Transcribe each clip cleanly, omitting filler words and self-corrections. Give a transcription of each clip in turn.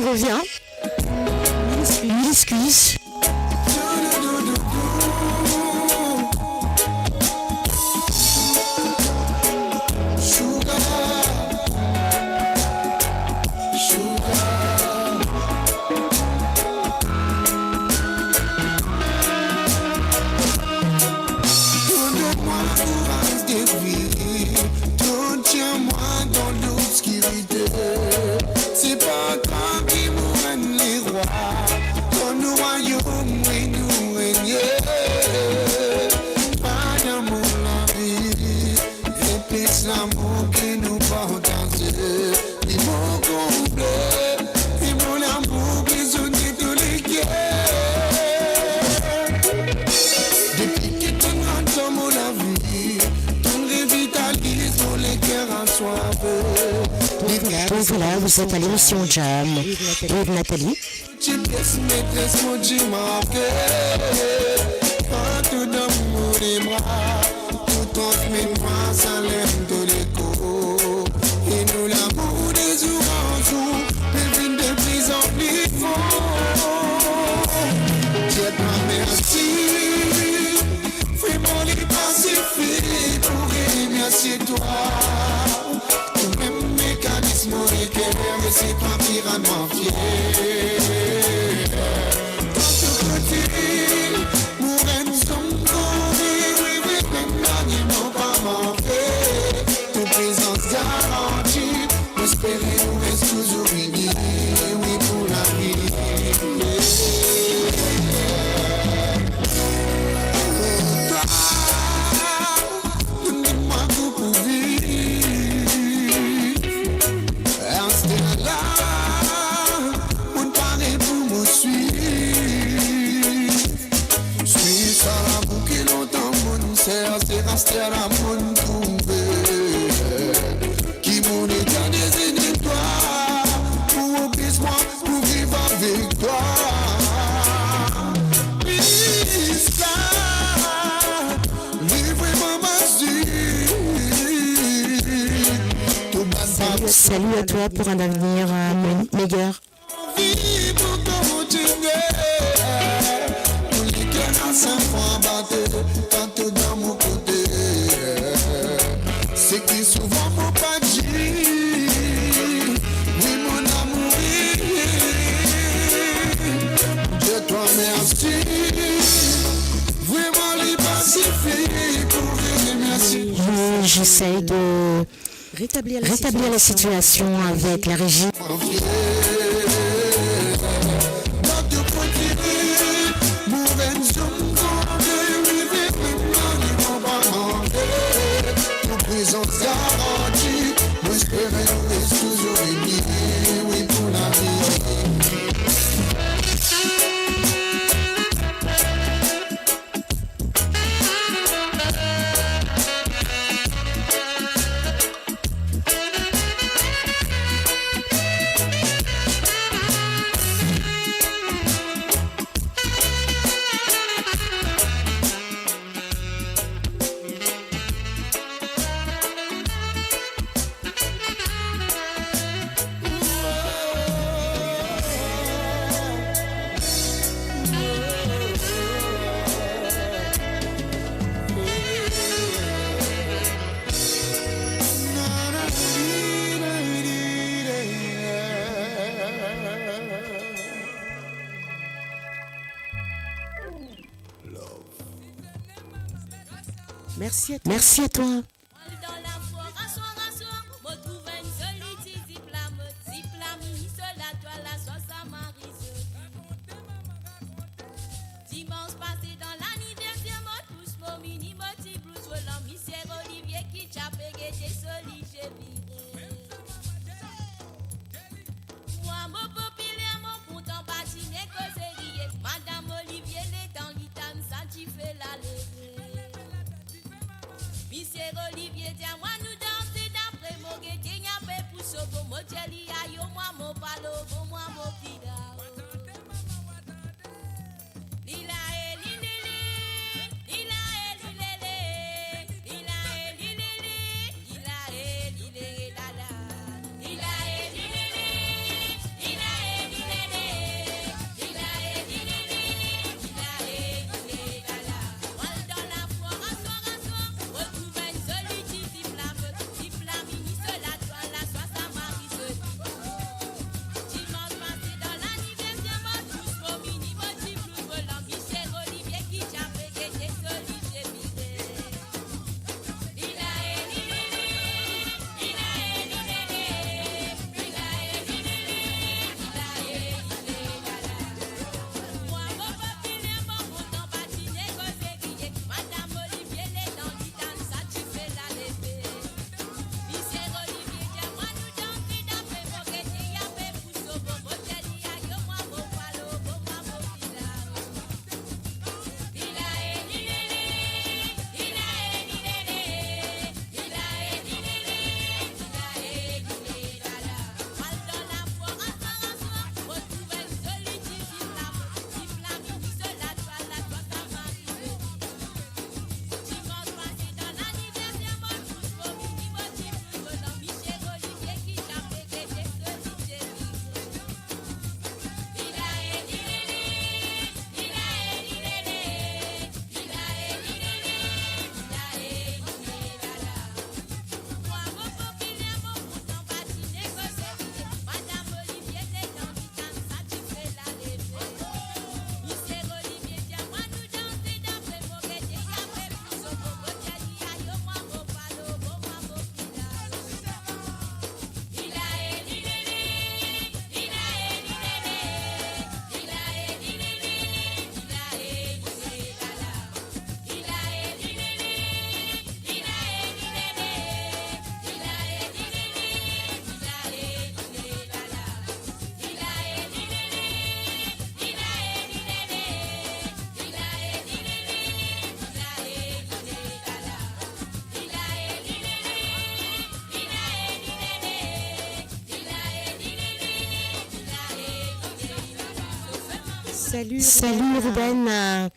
revient. Minuscule. Donc voilà, vous êtes à l'émission Jam avec Nathalie. C'est toi, tout même mécanisme et c'est pas tyrannement fier. Tant que nous sommes oui, n'ont pas manqué. Toute présence garantie, espérer nous reste toujours unis, oui, pour la vie. C'est à la monde tombée qui m'ont dans des étoiles pour obéissement, pour vivre avec toi. Please, livrez-moi ma vie. Salut à toi pour un avenir meilleur. Pour continuer, pour les cœurs sans fois battre, quand dans mon côté. C'est qui souvent mon pas dit, oui mon amour, Dieu toi merci, vraiment les pacifiques pour venir merci. J'essaye de rétablir la situation avec la régie. Présence garantie, nous espérons rester toujours unis, oui pour la vie. Merci à toi. Olivier, dis-moi nous danser d'après mon guettier, y'a pas pour ce beau mot, jelly, aïe, moi, mon palo, moi, mon pida. Lila, Salut Ruben.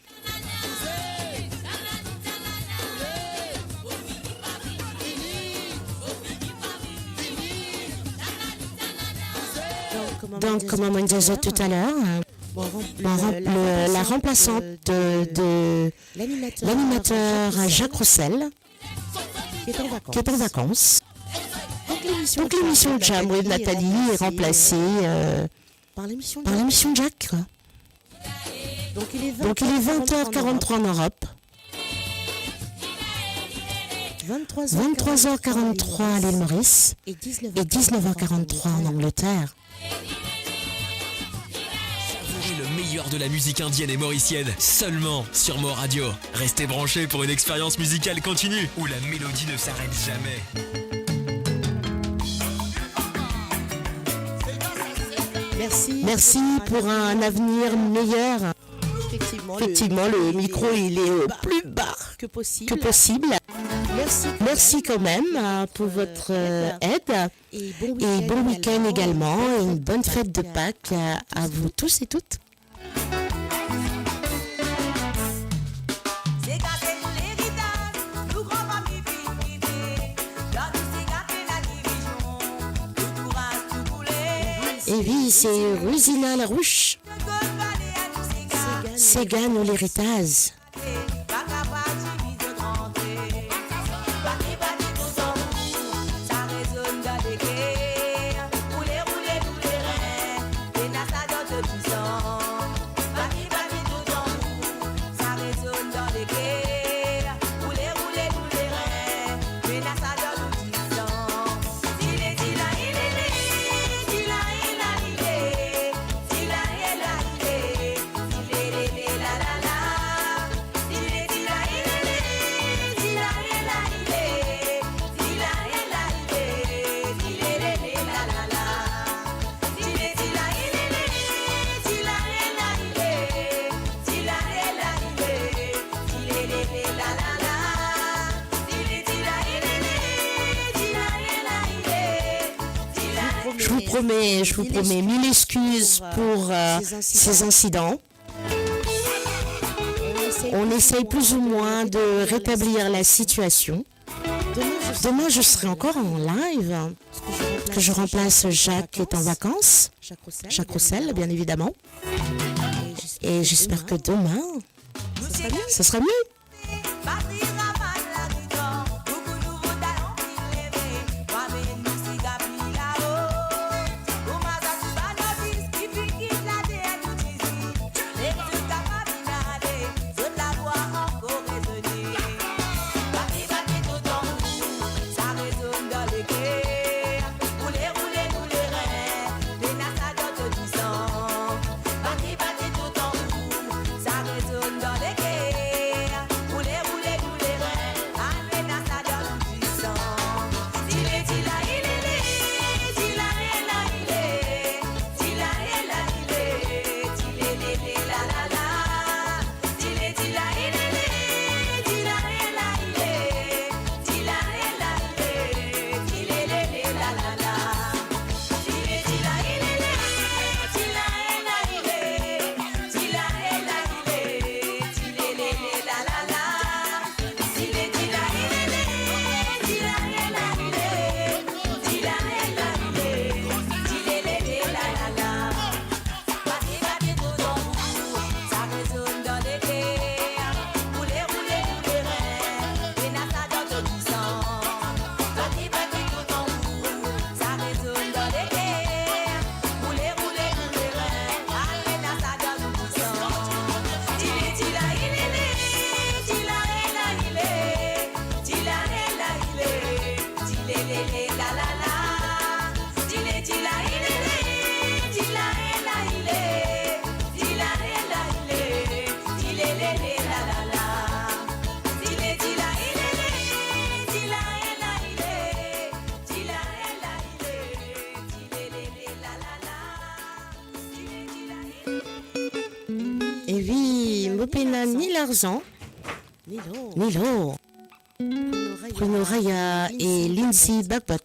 Donc, comme on disait tout à l'heure, la remplaçante de l'animateur Jacques Roussel, qui est en vacances. Donc l'émission Jam with Nathalie est remplacée par l'émission Jack. Donc il est 20h43 en Europe, 23h43 à l'île Maurice et 19h43 en Angleterre. Le meilleur de la musique indienne et mauricienne, seulement sur Mo Radio. Restez branchés pour une expérience musicale continue où la mélodie ne s'arrête jamais. Merci pour un avenir meilleur. Effectivement, le micro il est plus bas que possible. Merci quand même pour votre aide. Et bon week-end également. Et une bonne fête de Pâques à vous tous et toutes. Et oui, c'est Rosina Larouche. Sega nous l'héritage. Je vous promets 1000 excuses pour ces incidents. On essaye plus ou moins de rétablir la situation. Demain, je serai encore en live, que je remplace Jacques qui est en vacances. Jacques Roussel, bien évidemment. Et j'espère que demain, ce sera mieux. Et oui, Mopena ni l'argent, ni l'or. Bruno Raya et Lindsay Bagbot.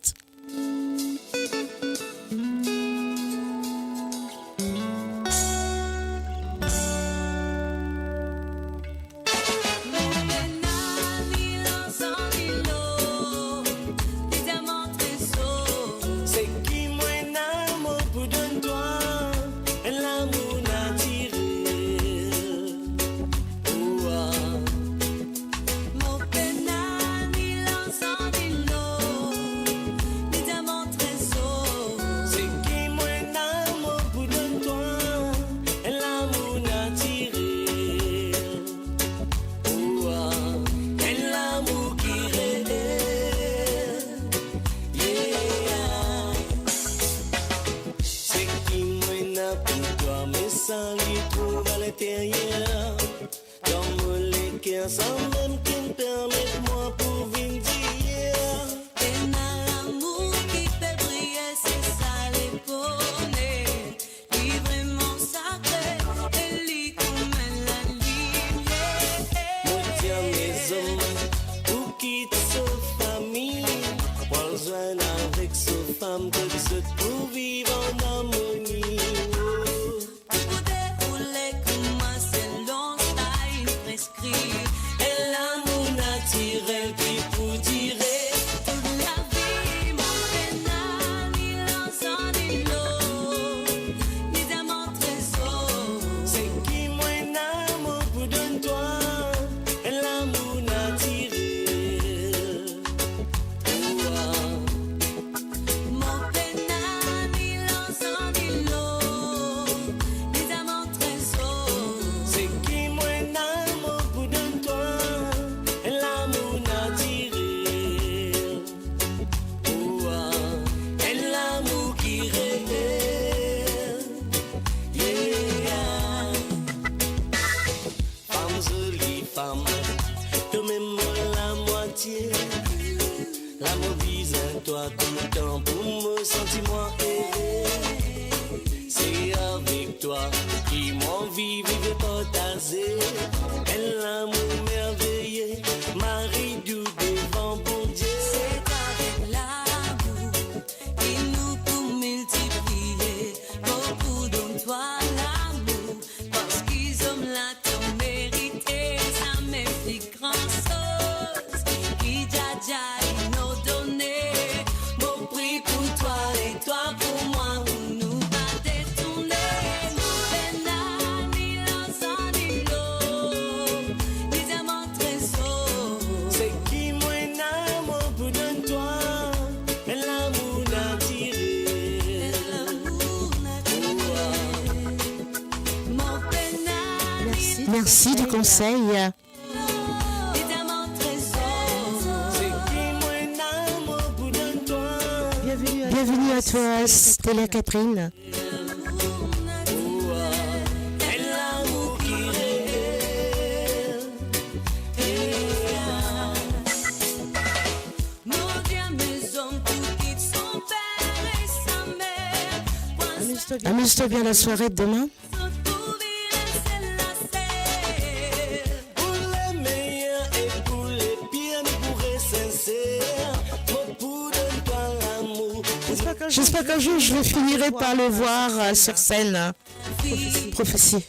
même qui me permet moi pour venir dire. Et l'amour qui fait briller, c'est ça les poneys. Lui vraiment sacré, et lui comme la lumière. Moi tiens mes hommes, pour quitter sa famille, pour joindre avec sa femme, que ce pour vivre en harmonie. Pour dérouler comme un selon style prescrit. Et l'amour naturel qui pour dire. Toute la vie, mon pénal, ni l'encens, ni l'eau, ni diamant trésor. C'est qui moi l'amour pour donner toi, et l'amour naturel. Mon pénal, ni l'encens, ni l'eau, ni diamant trésor. C'est qui moi l'amour pour donner toi, et l'amour naturel. Et l'amour qui réel. Yeah. Femme jolie, femme, toi-même la moitié. L'amour vise à toi tout le temps pour me sentir moi aimé. C'est avec toi qui m'envie vivre partager. Et l'amour merveilleux, Marie doux devant bon Dieu. C'est avec l'amour qui nous pour multiplier. Beaucoup d'hommes, toi l'amour, parce qu'ils ont la t'ont mérité. Ça m'implique grand chose qui dja ils nous donné. Mon prix pour toi et toi pour moi, pour nous pas détourner. Mon pénal, ni l'encens, ni l'eau, ni diamant trésor. C'est qui moi l'amour pour donner toi, et l'amour naturel. L'amour naturel. Mon pénal, Merci. Merci du conseil. ni diamant trésor. C'est qui moi l'amour pour donner toi, Bienvenue à toi, Stella Catherine. et l'amour qui réel. Mon Dieu, mes hommes, tout quitte son père et sa mère. Amuse-toi bien la soirée de demain. Pour les meilleurs et pour les pires, nous pourrons sincères. Pour donner toi l'amour. J'espère qu'un jour je finirai par le voir sur scène. Prophétie.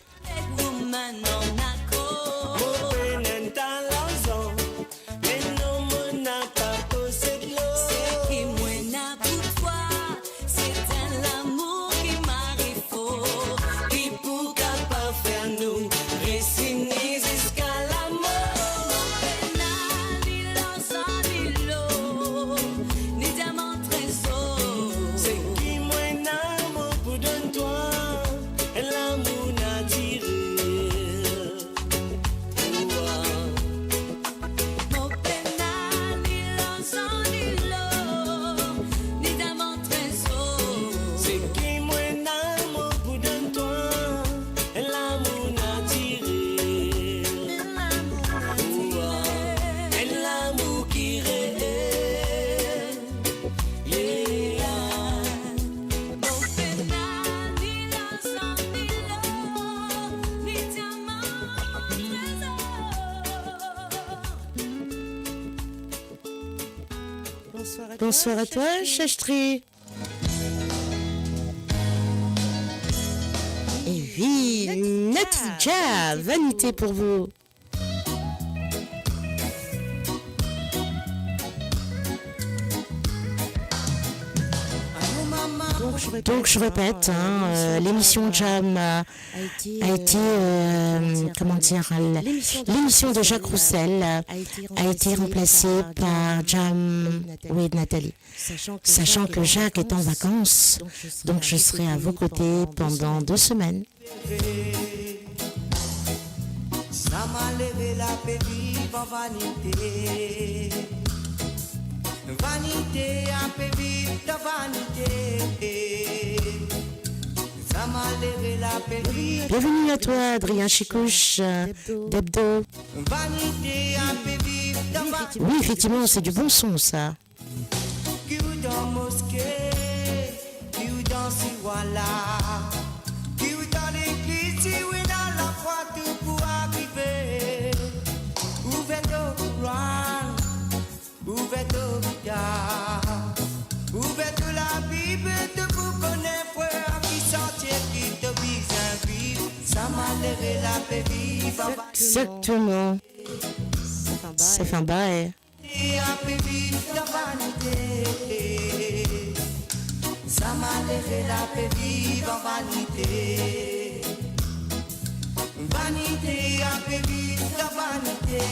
Bonsoir à toi, Chastri. Et oui, Natija, vanité pour vous. Donc je répète, l'émission Jam a été comment dire, l'émission de Jacques Roussel a été remplacée par Jam with Nathalie. Sachant que Jacques est en vacances, donc je serai à vos côtés pendant 2 semaines. Ça m'a levé la paix vive en vanité. Vanité, un peu vite de vanité. Ça Bienvenue à toi, Adrien Chicouche, d'Hebdo. Oui, effectivement, c'est du bon son, ça. Ouvert la Bible de vous connaître, frère, qui sortir, qui te vise un vivre. Ça m'a levé la paix vive. Exactement. Ça fait un bail. Et un peu vive de vanité. Ça m'a levé la paix vive en vanité. Vanité, un peu vive de vanité.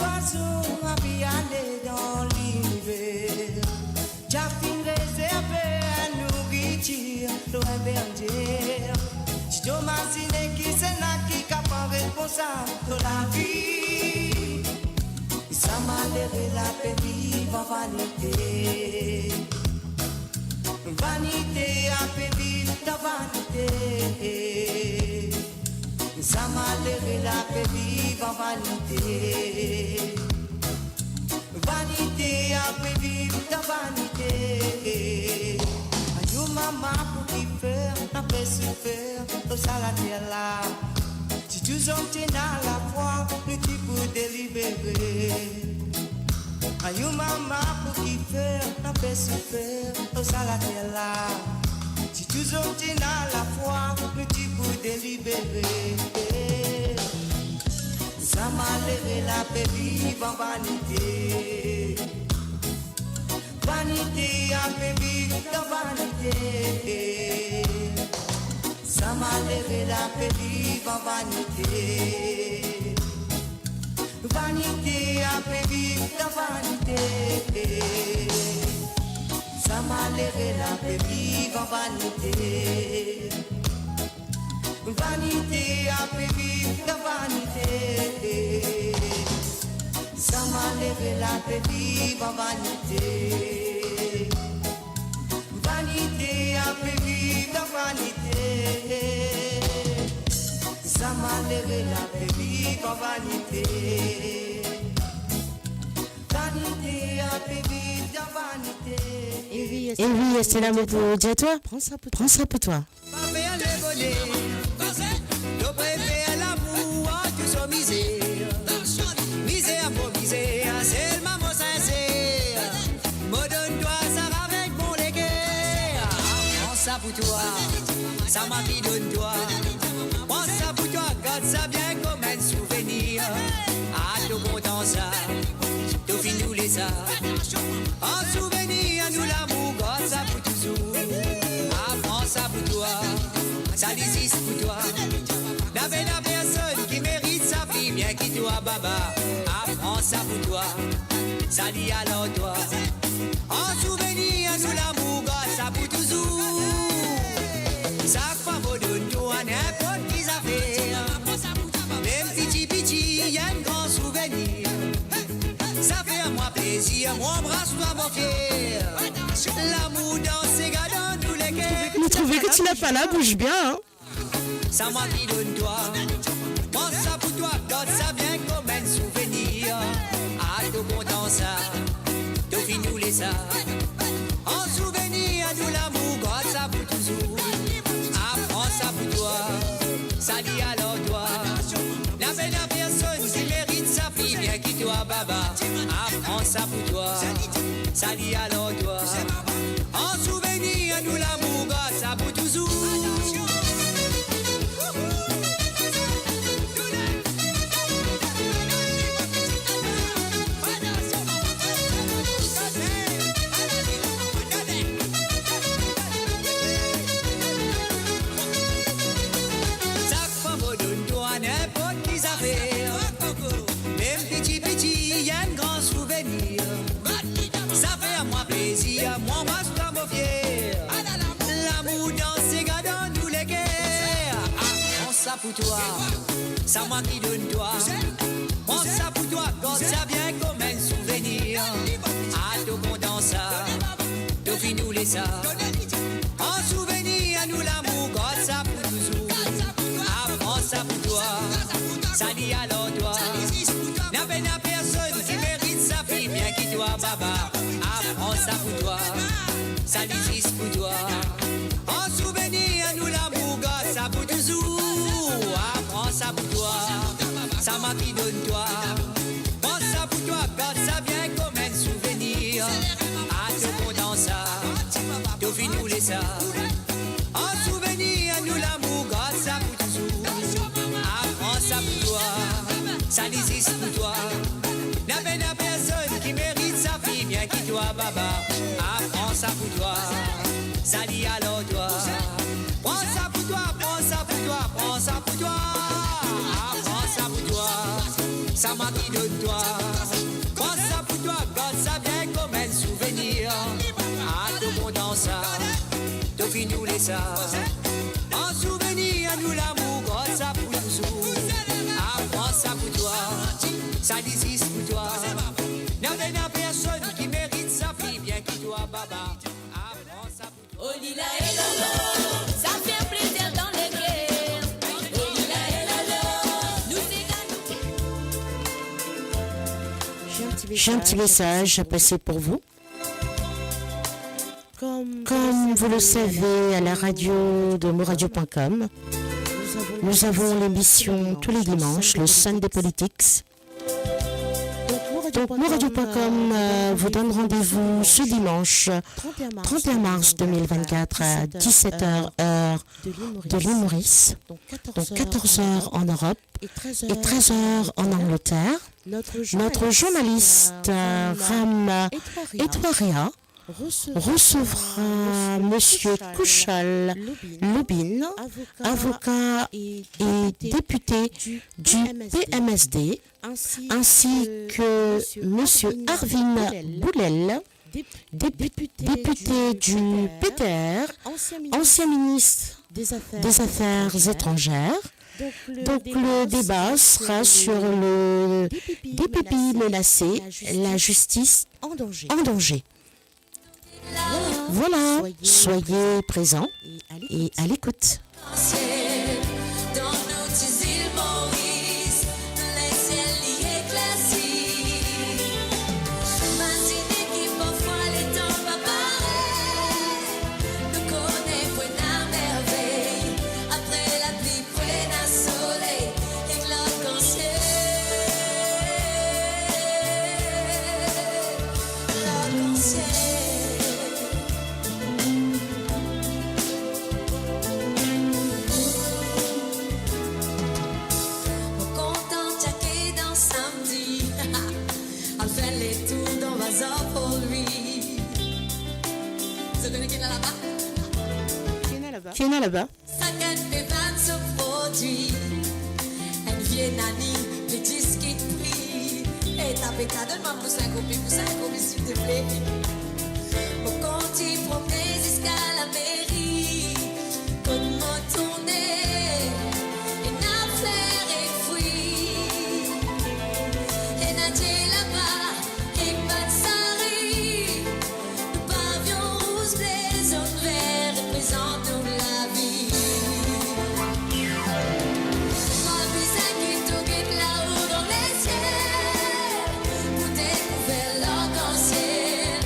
Oiseau a pu aller dans l'hiver. J'ai fin réservé à nourriture, l'eau bergère. Si tu m'imagines qui c'est là qui est responsable de la vie, ça m'a levé la paix vive en vanité. Vanité a paix vive de vanité. Ça m'a levé la paix vive en vanité. Vanité a paix vive de vanité. Ayo maman pour qui faire, n'a pas souffert, au saladier là. Si tu sommes dans la foi, nous tu peux délibérer. Ayo maman pour qui faire, n'a pas souffert, au saladier là. Si tu sommes dans la foi, nous tu peux délibérer. Ça m'a levé la paix vive en vanité. Vanité a paix vive de vanité. Ça m'a levé la paix vive en vanité. Vanité a paix vive de vanité. Ça m'a levé la paix vive en vanité. Vanité a paix vive de vanité. Ça m'a levé la paix vive en vanité. Vanité a paix vive de vanité. Ça m'a levé la paix vive en vanité. Vanité a paix vive de vanité. Et oui, c'est l'amour pour dire toi. Prends ça pour toi. Nous préférons l'amour, tu sois misère. Misère pour misère, c'est le maman sincère. Me donne-toi ça avec mon légué. Prends ça pour toi, ça m'a vie donne-toi. Prends ça pour toi, garde ça bien comme un souvenir. Ah, tout content ça, tout fini nous les ça. En souvenir, nous l'amour, garde ça pour toujours. Ah, prends ça pour toi, ça existe pour toi. N'avait la personne qui mérite sa fille, bien qu'il toi, baba. Apprends ça pour toi, ça dit alors toi. En souvenir, nous l'amour, ça pour toujours. Chaque fois, vous donne toi n'importe qui ça fait. Même petit, y a un grand souvenir. Ça fait à moi plaisir, moi embrasse-toi mon fier. L'amour dans ses gars dans tous les cœurs. Vous trouvez que tu n'as pas là, bouge bien, hein. Ça m'a dit donne-toi. Prends ça pour toi, garde ça bien comme un souvenir. Ah, tout content ça, tout fini nous les ça. En souvenir, nous l'amour, garde ça pour toujours. Ah, prends ça pour toi, ça dit alors toi. La belle personne qui mérite sa fille, bien qui toi, baba. Ah, prends ça pour toi, ça dit alors toi. En souvenir, nous l'amour, garde ça pour toujours. Moi, je suis mon fier. L'amour dans ses gars dans tous les guerres. Ah, prends ça pour toi, ça moi qui donne toi. Prends ça pour toi, quand ça vient comme un souvenir. À tout content ça, tout fin nous les ça. En souvenir à nous l'amour, quand ça pour toujours. Prends ça pour toi, ça dit alors toi. N'a peine à personne qui mérite sa fille, bien qu'il toi, baba. Prends ça pour toi, ça existe pour toi. En souvenir à nous l'amour, God, ça pour toujours. Prends ça pour toi, ça m'a qui donne toi. Prends ça pour toi, God, ça vient comme un souvenir. Tout content ça, tout fin nous les ça. En souvenir à nous l'amour, God, ça pour toujours. Prends ça pour toi, ça existe pour toi. N'a peine à personne qui mérite sa fille, bien qu'il toi, baba. Prends ça pour toi, ça dit alors toi. Prends ça pour toi, prends ça pour toi, prends ça pour toi. Prends ça pour toi, ça m'a qui donne toi. Prends ça pour toi, God, ça vient comme un souvenir. Tout monde dans ça, tout fin nous les ça. En souvenir à nous l'amour, God, ça pour toujours. Prends ça pour toi, ça existe pour toi. N'a personne qui mérite sa fille, bien qu'il toi, baba. Prends ça pour toi. Oh lila et lolo, ça fait plaisir dans les guerres. Oh lila et lolo, nous c'est J'ai un petit message à passer pour vous. Comme vous le savez, à la radio de moradio.com, nous avons l'émission tous les dimanches, le Sunday Politics. Donc moradio.com vous donne rendez-vous ce dimanche 31 mars 2024 à 17h heure de l'île Maurice, donc 14h en Europe et 13h en Angleterre. Notre journaliste Ram Etouarea recevra Monsieur Kouchal Lobin, avocat et député du PMSD, ainsi que Monsieur Arvin Boulel, député du PTR, ancien ministre des Affaires étrangères. Donc le débat sera sur le DPP menacé, la justice en danger. Voilà, soyez présents et à l'écoute. dans nos petites îles Maurice, les ciels y éclaircis. Imaginez qui parfois les temps pas pareil. Nous connaissons la merveille. Après la pluie, près d'un soleil, éclate en ciel. L'arc-en-ciel. Pour lui. Vous connaissez qui est là-bas? Qui est là-bas? Sa canne fait vanne se produit. Elle vient Nani, les disques qui prient. Et ta donne-moi pour 5 copies, s'il te plaît. Au compte, il promenait jusqu'à la mairie. Comment tourner? Et n'a fleur et fruits. Et n'a dit là-bas. Représente la vie. Moi, puis qui tourne là-haut dans les ciels, pour découvrir l'arc-en-ciel.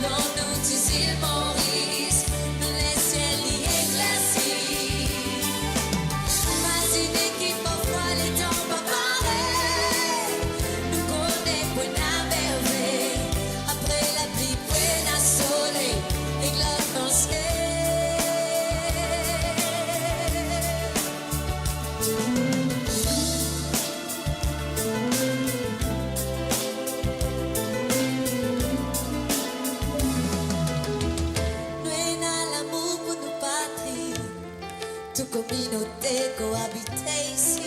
Dans nos petites îles Maurice, les ciels y éclaircis. Imaginez qui parfois les temps pas pareil. Nous connaissons la merveille. Après la pluie, près d'un soleil, et l'arc-en-ciel. Toute communauté cohabiter ici.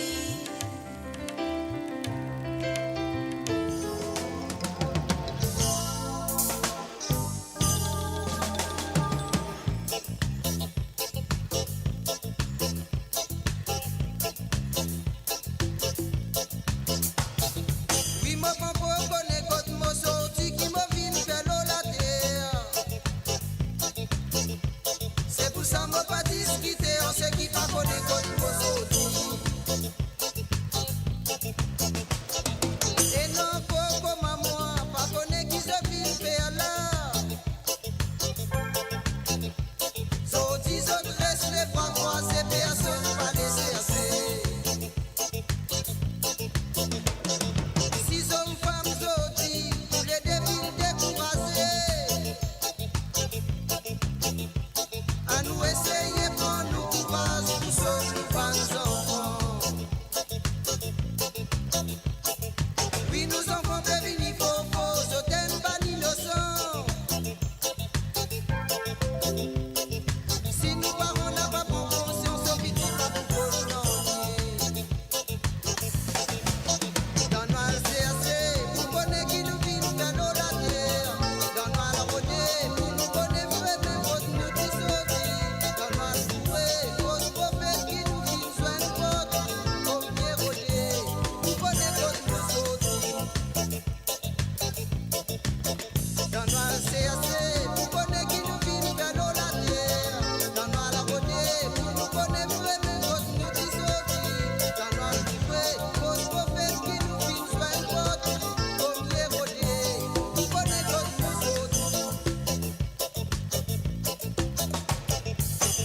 semble pas discuter, on sait qui pas connaît comme nous. Et non, Coco, maman, pas connaît qui se vit faire là. So, 10 autres restent les bras croisés, personne pas laisser assez. Six hommes, femmes, zodi, tous les débiles découragés. À nous essayer, prendre nous courage, nous sommes nous pas enfants. Puis nous enfants prévenus, faux, je t'aime pas l'innocent. Si nous parents n'a pas pour conscience, on vit tout pas pour l'envier. Donne-moi le CRC, pour connaître qui nous vit, nous gagnons la terre. Donne-moi le rodé, pour nous connaître vraiment, pour nous dissoudre. Donne-moi le bourré, pour le prophète qui nous vit, nous soigne votre. Pour bien rodé, pour connaître nous autres. Donne-moi le CRC, pour connaître qui nous vit, nous gagnons la terre. Donne-moi la rodé, pour nous connaître vraiment, pour nous dissoudre. Donne-moi le bourré, pour le prophète qui nous vit, nous soigne votre. Pour bien rodé, pour connaître nous autres.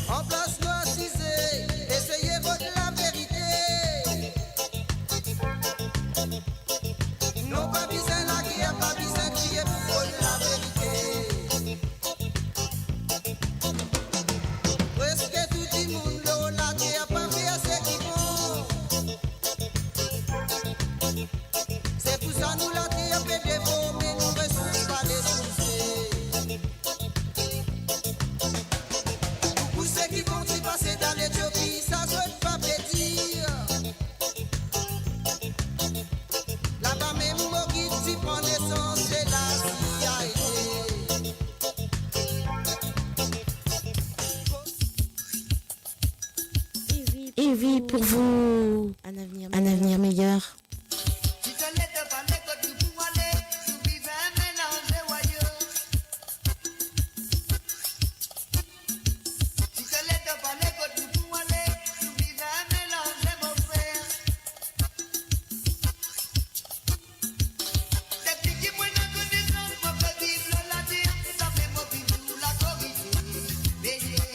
En place nous assisez, essayez votre la vérité. Non pas besoin la guerre, pas besoin de crier pour connaître la vérité. Presque tout le monde le la terre pas faire ce qu'ils font. C'est pour ça nous la terre fait défaut, mais nous ressources pas les soucis. Pour ceux qui vont s'y passer dans l'Éthiopie, ça souhaite pas pétir. Là-bas même Mogi, tu prends naissance, c'est la CIA. Et oui, pour vous, un avenir meilleur. Si ce n'était pas l'école du pouvoir, nous vivons un mélange de voyous. Si ce n'était pas l'école du pouvoir, nous vivons un mélange de mon frère. Depuis qu'il m'a donné connaissance, moi peux vivre la terre, ça fait mon vivre la corriger. Veiller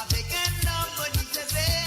avec un homme qui se fait.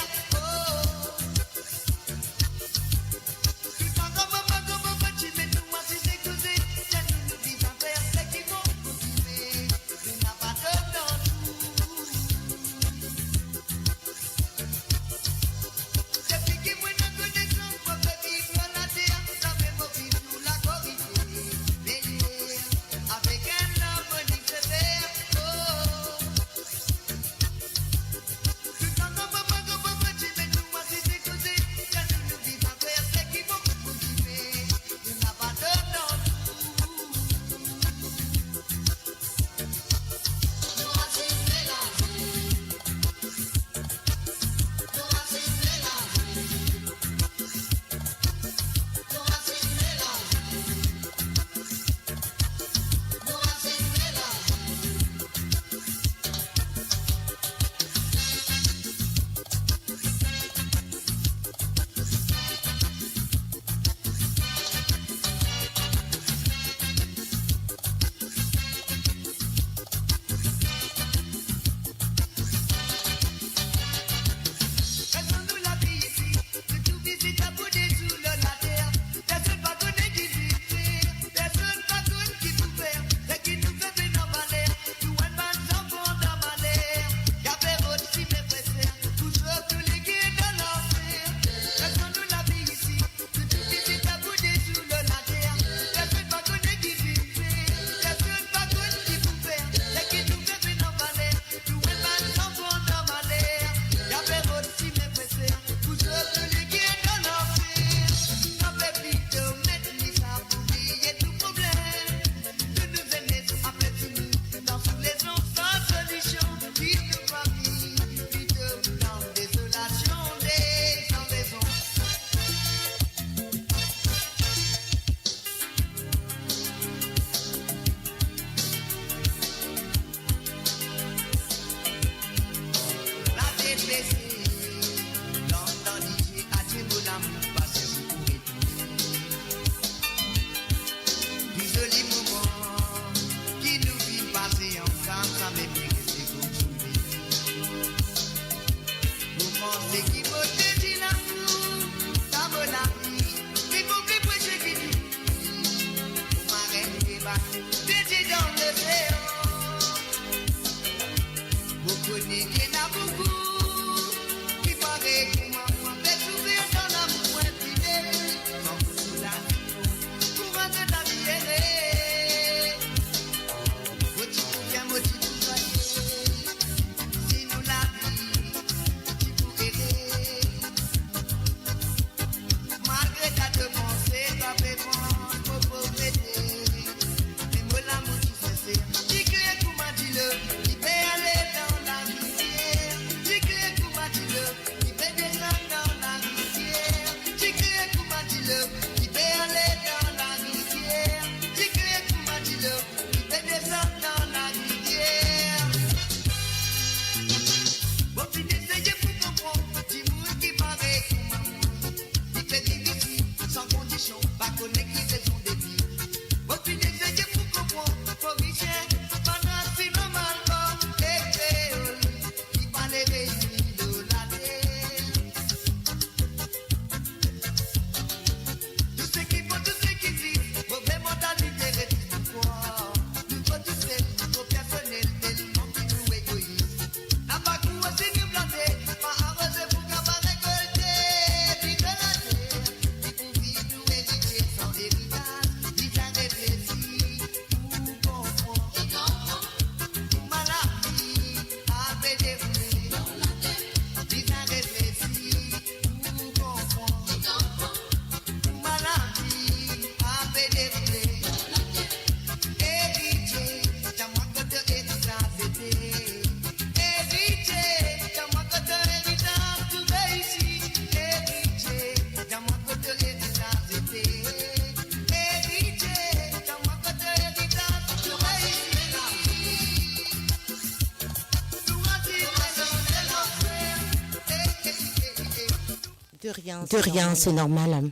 De rien, c'est normal.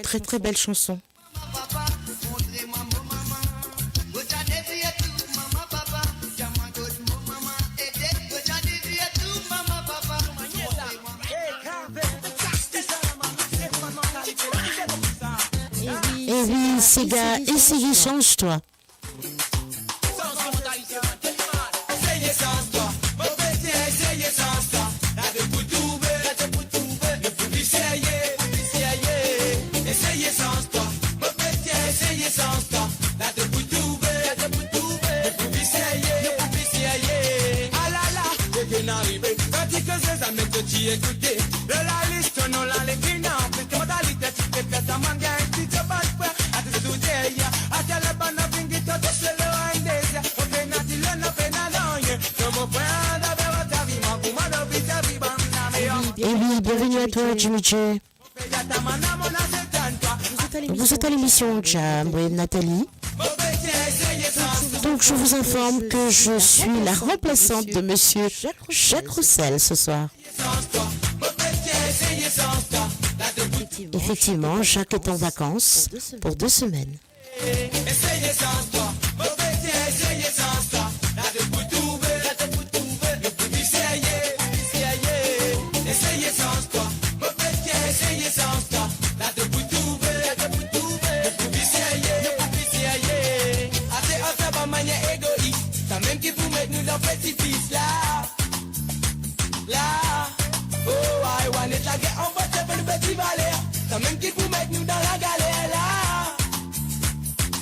Très très belle chanson. Eh oui, Sega, essaye, change-toi. Et oui, bienvenue à toi, Jimmy J. Vous êtes à l'émission Jam with Nathalie. Donc je vous informe que je suis la remplaçante de Monsieur Jacques Roussel ce soir. Effectivement, Jacques est en vacances pour 2 semaines. Même qui vous mettre nous dans la galère là.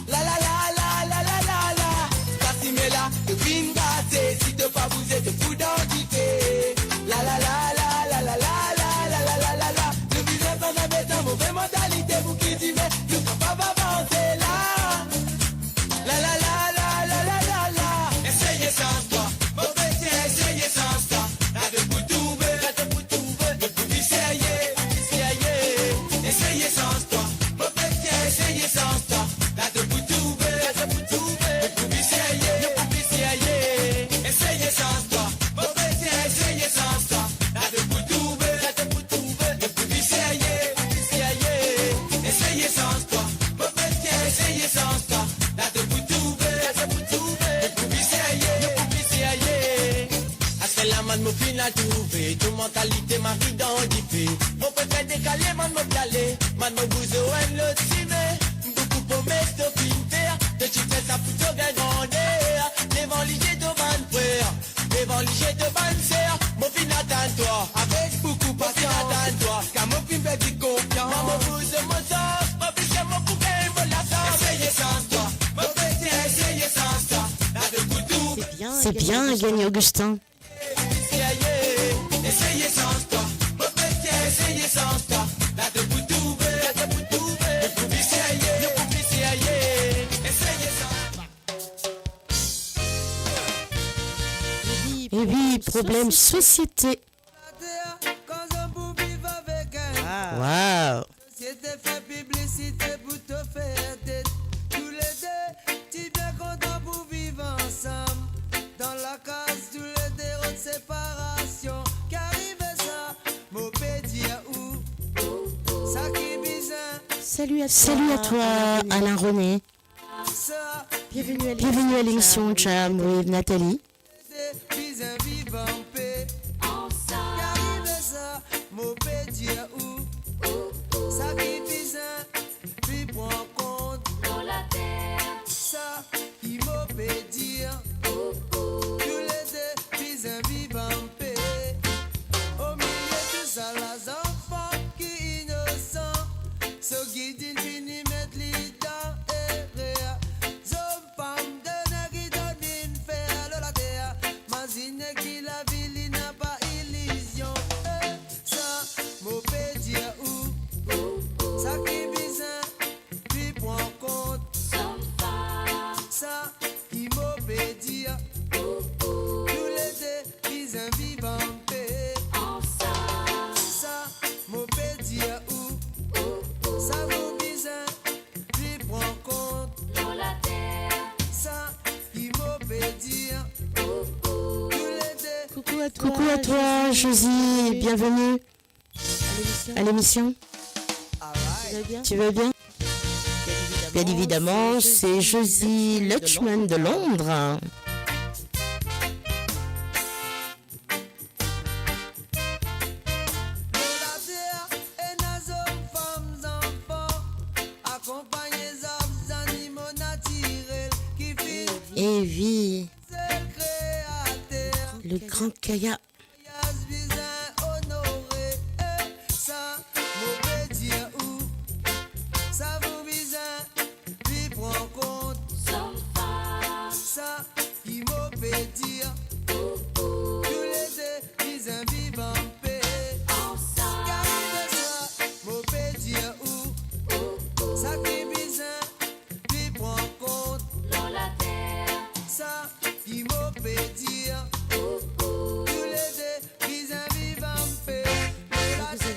La la la la la la la la. Cassimé là, de fin gâté. Si te pas bouger, te fous d'entité. La la la la la la la la la la la la la. Le business en avait un mauvais mentalité. Vous qui dites, nous ne pas avancer là. La la la la la la la la. Essayez sans toi, mauvais tiens, essayez sans toi. Là de vous trouver, de vous disserrier. Essayez sans toi, mon petit, essayez sans toi. Là de vous trouver, de vous essayer. Essayez sans toi, mon petit, essayez sans toi. Là de vous trouver, de vous essayer. Essayez sans toi, mon petit, essayez sans toi. Là de vous trouver, de vous essayer. À celle la man me fin à trouver, toute mentalité m'a identifié. Mon petit décalé, man me calé, man me bouse ou l'autre cimé. Beaucoup pour mettre de pinter, de chiffer sa plutôt grandeur. Devant l'idée de ban frère, devant l'idée de ban sœur. Mon fin attends-toi, avec beaucoup patience attends-toi. Car mon fin fait du confiance, mon bouse mon sens, mon biche mon poupée, mon la sens. Essayez sans toi, mon petit, essayez sans toi. Là de vous tout, c'est bien gagné Augustin. essayez sans toi, mon petit, essayez sans toi. Là de vous trouver, de vous essayer. Essayez sans toi. Et oui, problème société. Waouh. C'était fait publicité pour te faire tête. Tous les deux, tu bien content pour vivre ensemble. Dans la case, tous les deux, de séparation. Qu'arrive ça, mon petit où? Ça qui bizarre. Salut à toi, Alain René. Ça, Bienvenue à l'émission Jam with Nathalie. bizarre, vivre en paix. Qu'arrive ça, mon petit où? Ça qui bizarre, puis prends compte. Ça qui m'a fait dire. Tous les deux, bizarre, vivre en paix. Au milieu de ça, les enfants qui innocents. So guide fini mettre les dents et réa. Zom femme de nègre donne faire le la terre. Mazine qui la ville il n'a pas illusion. Ça, mon pédia où? Ça à toi, Josie. Bienvenue à l'émission. Tu vas bien? Bien évidemment, c'est Josie Lutchman de Londres. Evie, le grand Kaya.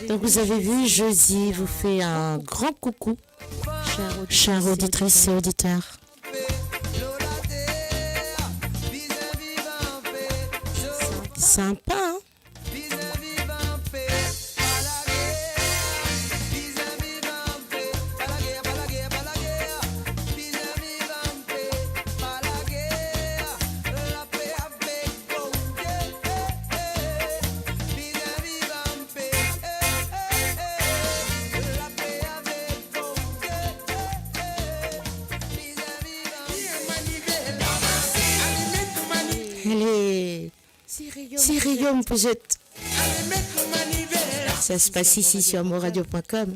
Donc vous avez vu, Josie vous fait un grand coucou, chère auditrice et auditeur. Sympa, hein? Allez, Syrium, vous êtes. Ça se passe ici sur moradio.com.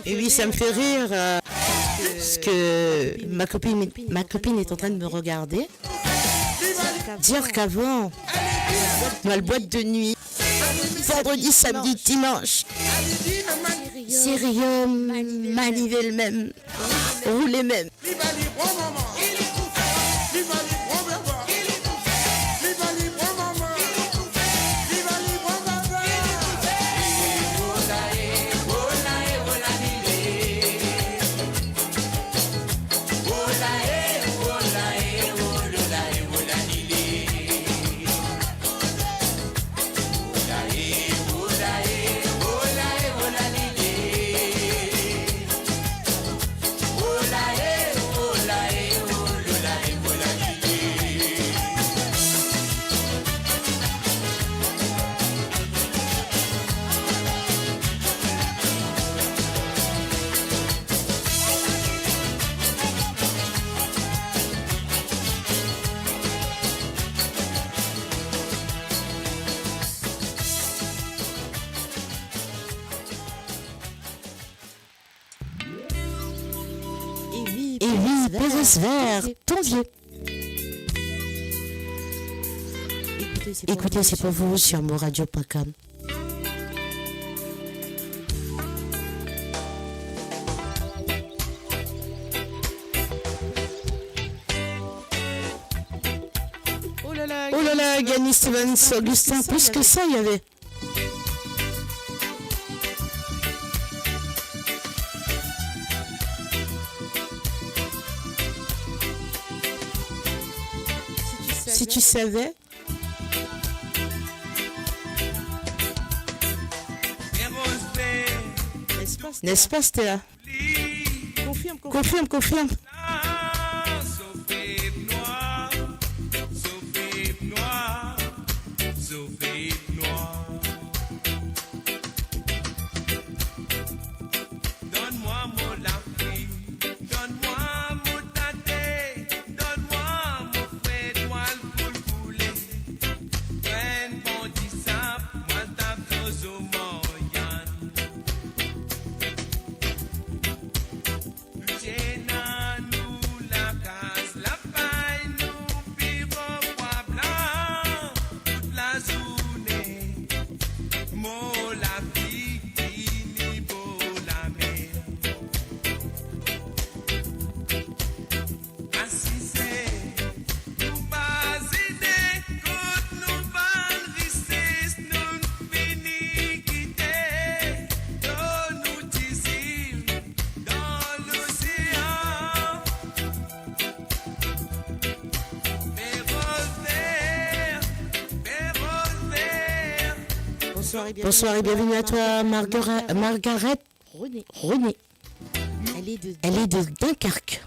Et oui, ça me fait rire parce que ma copine est en train de me regarder. Dire qu'avant, Dans la boîte de nuit. Vendredi, samedi, dimanche. Sérium, maniver le même. Rouler même. Et oui, Bésosphère, ton vieux. Écoutez, c'est pour vous sur moradio.com. Oh là là, Gany Stevens, Augustin, plus que ça, il y avait. Si tu savais. N'est-ce pas, Stella? Confirme. Bonsoir et bienvenue à toi, Margaret René. Elle est de Dunkerque.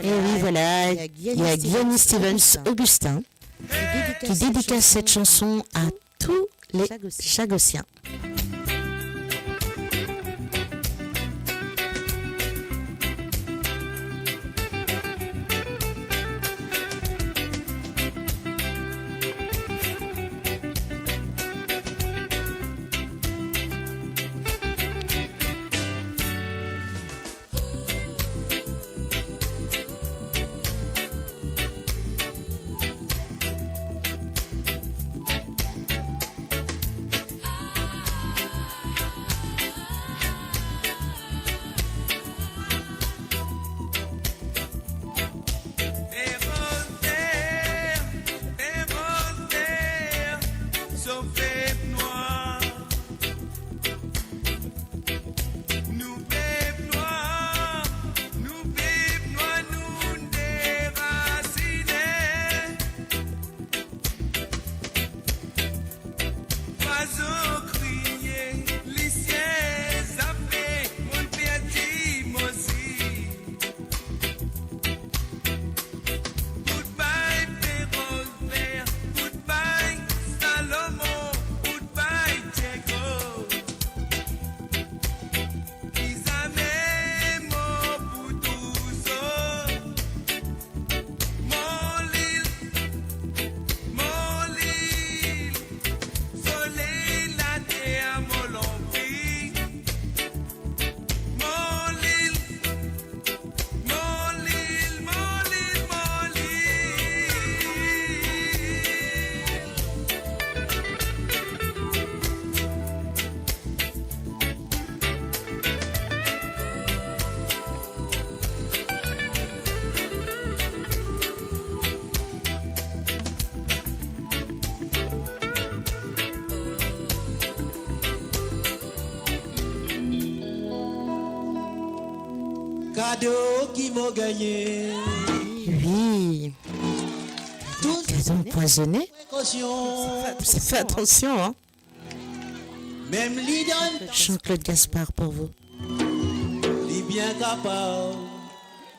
Et oui, voilà, il y a Gany Stevens, Augustin, qui dédicace cette chanson à tous les Chagossiens. oiseaux criaient, les ciels zappaient, mon petit aussi. Goodbye, Perros vert, goodbye, Salomon, goodbye, Diego. Ils avaient mon boutouzo, mon l'île, soleil, la terre, mon l'empire. Mon l'île, mon l'île, mon l'île, mon l'île. Cadeau qui m'a gagné. Oui. Cadeau empoisonné. Précaution. Fais attention, hein. Même lui donne, Jean-Claude Gaspard pour vous. il bien capable.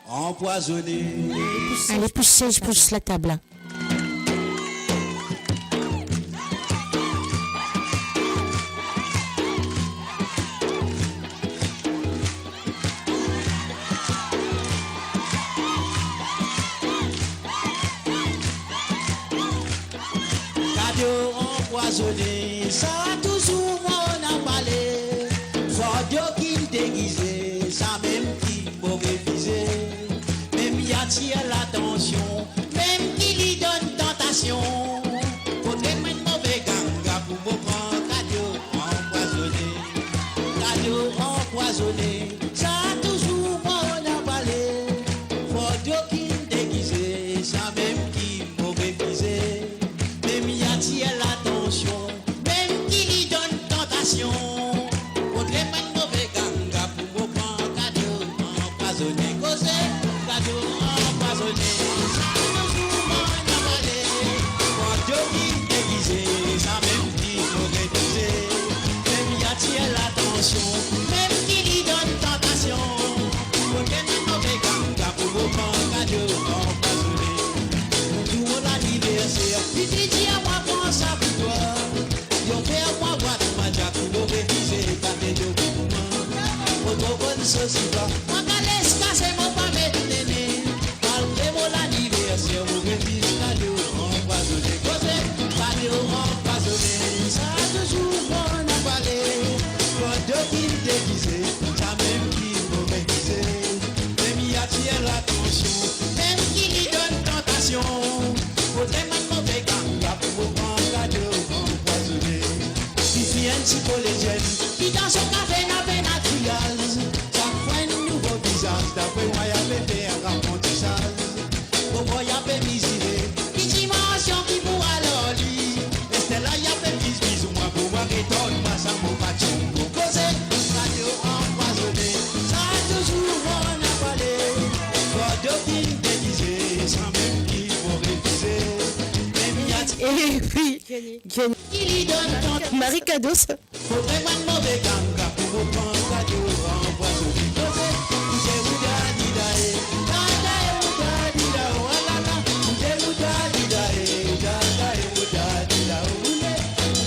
Empoisonné. Allez, pousse la table. Cadeau empoisonné, ça a toujours mon emballé. Faut Dieu qui me déguisé, ça même qui m'aurait visé. Même y attire l'attention, même qui lui donne tentation. Faudrait mettre mauvais ganga pour me prendre cadeau empoisonné. Cadeau empoisonné, ça a toujours mon emballé. Faut Dieu qui me déguisé, ça même qui m'aurait visé. Même y attire l'attention, même qui lui donne tentation. Faudrait mettre mauvais ganga pour me prendre cadeau empoisonné. Causé, cadeau empoisonné, ça toujours m'en avalé. Faut Dieu qui me déguisé, ça même qui m'aurait visé. Même y attire l'attention, même qui lui donne tentation. Faudrait mettre mauvais ganga pour me prendre cadeau empoisonné. Tout mon anniversaire, dis à moi prends ça pour toi. Yo fais à moi voir ma jack pour le réviser, pas de document. Auto bonne ceci va, moi qu'à l'escasse mon pas mettre néné. Malgré mon anniversaire, mon révise cadeau empoisonné. Causé, cadeau empoisonné, ça a toujours bon emballé. Quand deux qui me déguisé, ça même qui me révisé. Même y attire l'attention, même qui lui donne tentation. Faudrait mettre mauvais ganga pour vous prendre cadeau empoisonné. Fifi un petit collégienne, qui dans son café n'a pas naturel. Chaque fois un nouveau visage, d'après moi y avait fait un apprentissage. Pour moi y avait miséré, qui dimension qui pourra leur lit. Et c'était là y avait bis moi pour moi retourne-moi ça mon patron. Pour causer, cadeau empoisonné, ça a toujours bon avalé. Pour deux qui me déguisé, sans même qui m'aurait visé. Même y a Et puis, Gagné. qui lui donne ton Marie Cadeau, ça. faudrait pas de mauvais ganga pour vous prendre cadeau empoisonné. Causé, j'ai ouda didae, dadae ouda dida, oualala. J'ai ouda didae, dadae ouda dida, oule.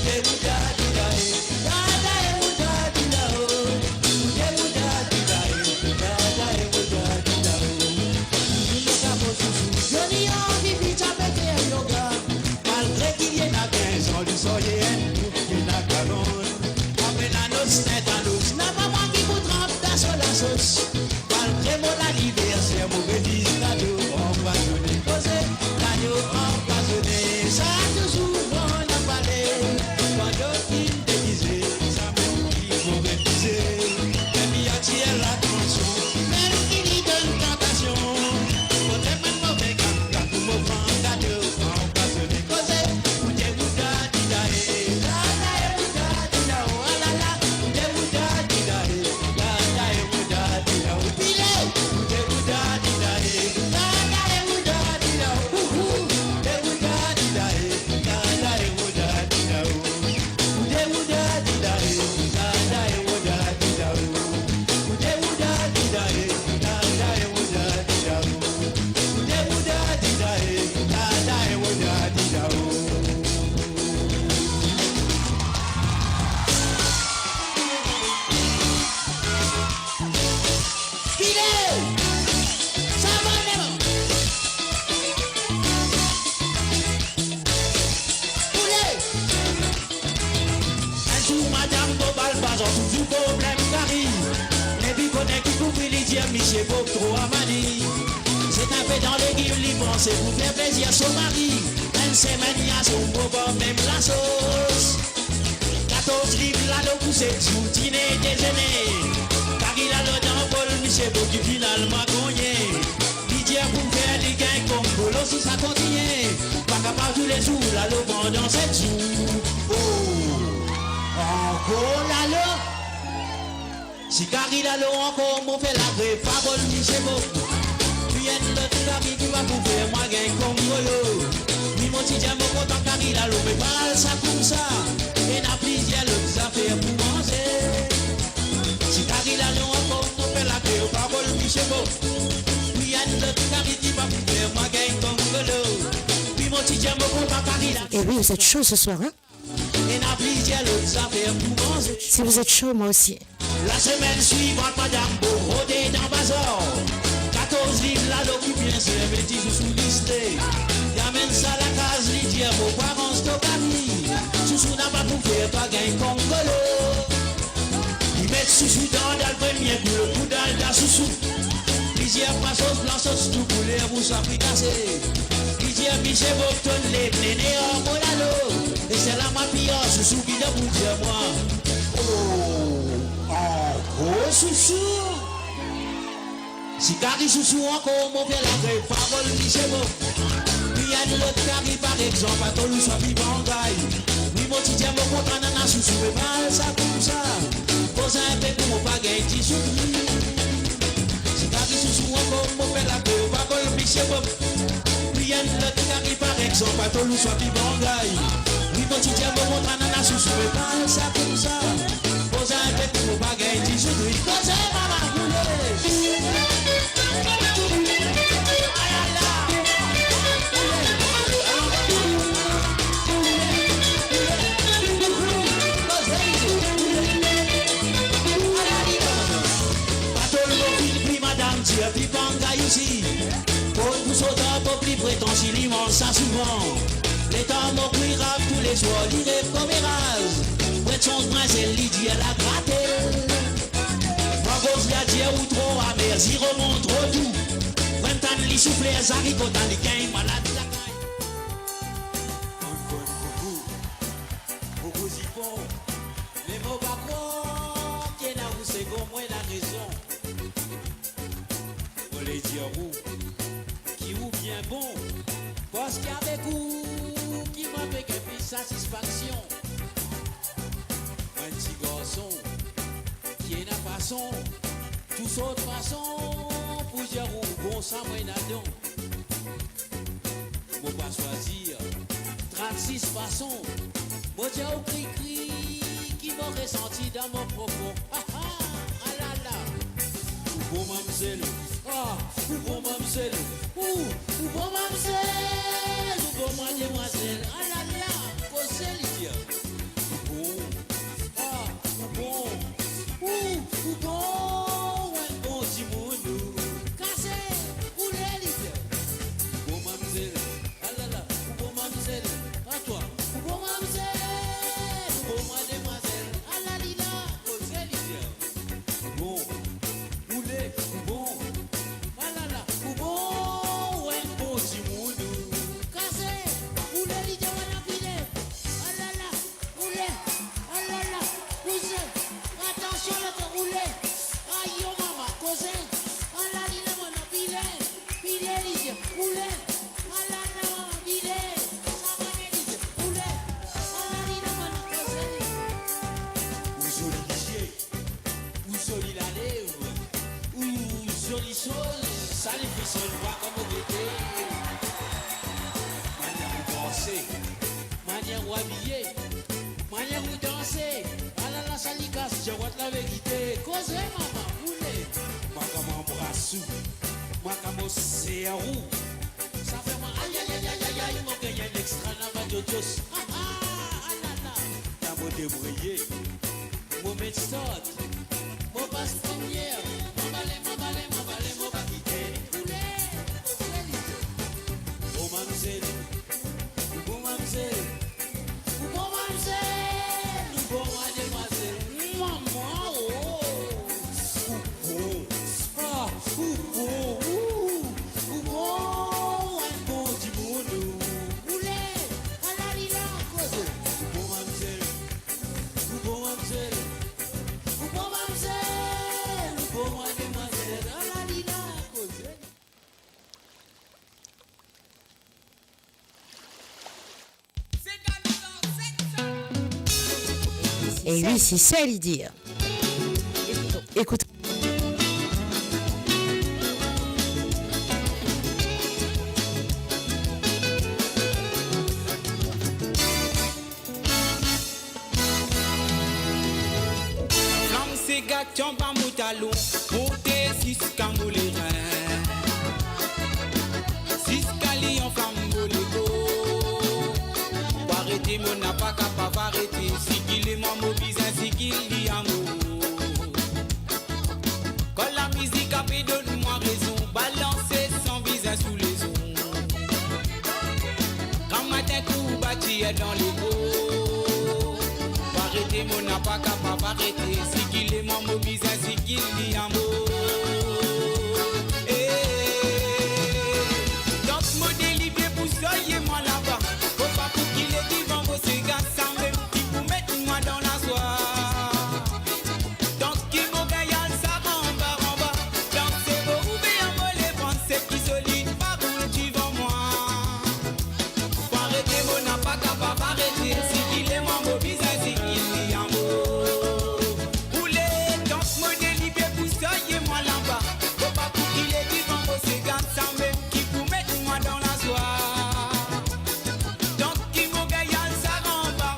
J'ai ouda didae, dadae ouda dida, oule. J'ai ouda didae, dadae ouda dida, oule. Johnny envie vite avec un yoga. Malgré qu'il y en a 15 ans, lui soyez un, il y en a 40. Après la nostalgie. sous madame Bobal Bazar, toujours problème Gary. Les biconnets qui coupent les dieux, Michel Bob trop à manie. C'est un peu dans l'équipe, lui pensez pour faire plaisir à son mari. Même ses manias, son bobo, même la sauce. 14 livres, là, le poussé, sous dîner, déjeuner. Car il a le dans Paul, Michel Bob qui finalement gagné. Didier pour faire des gains comme Polo, si ça continue. Pas capable tous les jours, là, le pendant 7 jours. Encore là, le. Si Carrie là, le encore, mon fait la vraie, pas bon, Michel Bob. Puis il y a l'autre Carrie qui va pour faire moi gain comme Polo. Ni mon petit diamant content Carrie là, le mais pas ça comme ça. Et n'a plusieurs autres affaires pour manger. Si Carrie là, le encore, mon fait la vraie, pas bon, Michel Bob. Puis il y a l'autre Carrie qui va pour faire moi gain comme Polo. Puis mon petit diamant content Carrie là. Et oui, vous êtes chaud ce soir, hein? Et n'a plusieurs autres affaires pour manger. Si vous êtes chaud, moi aussi. La semaine suivante, madame Beau, rodé dans Bazar. 14 livres, là, l'occupe bien, c'est un métier sous listé. Y'amène ça à la case, Lydia, vos parents, Stokani. Sous n'a pas pour faire, pas gain congolo. Ils mettent sous dans le premier coup, le coup d'alda sous. Lydia, pas sauce blanc, sauce tout pour les vous ça fricassé. Lydia, Michel Bocton, les nénés en monalo. Et c'est la mafia, sous qui de vous dire moi. Oh, sous-sous. Si Carrie sous-sous encore, mon père la grève, parole, Michel Bob. Puis il y a de l'autre Carrie, par exemple, à Tolou, soit vivant, gaille. Oui, mon petit diamant, mon contre nana, sous-sous, mais pas ça comme ça. Pose un peu pour mon pagaille, petit souris. Si Carrie sous-sous encore, mon père la grève, parole, Michel Bob. Puis il y a de l'autre Carrie, par exemple, à Tolou, soit vivant, gaille. Oui, mon petit diamant, mon contre nana, sous-sous, mais pas ça comme ça. Pose un peu pour mon pagaille, petit souris. Pose un maman, puis Banga ici. Pour nous sauter, pour plus prétentieux, l'immense, ça souvent. Les temps m'ont pris rap tous les soirs, il rêve comme Erasme. Près de son prince, elle lui dit, elle a gratté. Frangos, la dire ou trop amer, s'y remonte trop doux. Printemps, l'y souffler, ça ricote, les gains, malade, la caille. Beaucoup y font. Les mots pas quoi, qui est là où c'est comme moi la raison. Les dire où, qui ou bien bon, parce qu'il y a des coups qui m'a fait une satisfaction. Un petit garçon qui est la façon, tous autres façons, pour dire où bon ça moi n'adon. Faut pas choisir 36 façons, moi dire au cri-cri qui m'a ressenti dans mon propos. Ah ah, ah là là, ou bon mamselle. Ah, ou bon mamselle, ou bon mamselle, ou bon mademoiselle, ah là là, posez les dieux. Ou bon, ah, ou bon, ou bon, un bon timounou, cassé, ou les dieux. Ou bon mamselle, ah là là, ou bon mamselle, à toi, ou bon mamselle, ou bon mademoiselle, ah là là, posez les dieux. Bon, ou les, ou bon. Ça les fait son voix comme au bébé. Manière où danser, manière où habiller, manière où danser. Ah là là, ça l'y casse, je vois la vérité. Causez maman, voulez. Moi comme un bras sous, moi comme un cerveau. Ça fait moi aïe aïe aïe aïe aïe aïe, mon gars, y'a un extra dans ma jojos. Ah ah, ah là là. T'as beau débrouiller, mon médecin, mon passe première, mon balai, mon balai, mon balai, mon balai. Mamselle, ou bon mamselle, ou bon mamselle, ou bon mamselle. Et lui, il sait lui dire. Écoute. Gâteau par moutalou, monter 6 camboulés, 6 calions flambolégo. Arrêtez mon n'a pas capable arrêter, si qu'il est mon mobile, si qu'il y a mot. Quand la musique a fait donne-moi raison, balancer son visage sous les ondes. Quand matin coup bâti est dans les beaux. Arrêtez mon n'a pas capable arrêter, si qu'il est mon mobile, si qu'il y a mot. Donc mon délibéré pour soyez moi là-bas. Faut pas pour qu'il est vivant, vos ségas sans même qui vous mettre moi dans la soie. Donc qui m'ont gagné ça en bas. Dansez vos ouvriers en mot les pensées qui solide, pas pour le vivant moi. Faut arrêter mon n'a pas capable arrêter, si qu'il est mon mobile, si qu'il y a mot. Moi là-bas, faut pas pour qu'il est vivant, vos ségas sans même qui vous mettre moi dans la soie. Donc qui m'ont gagné ça en bas.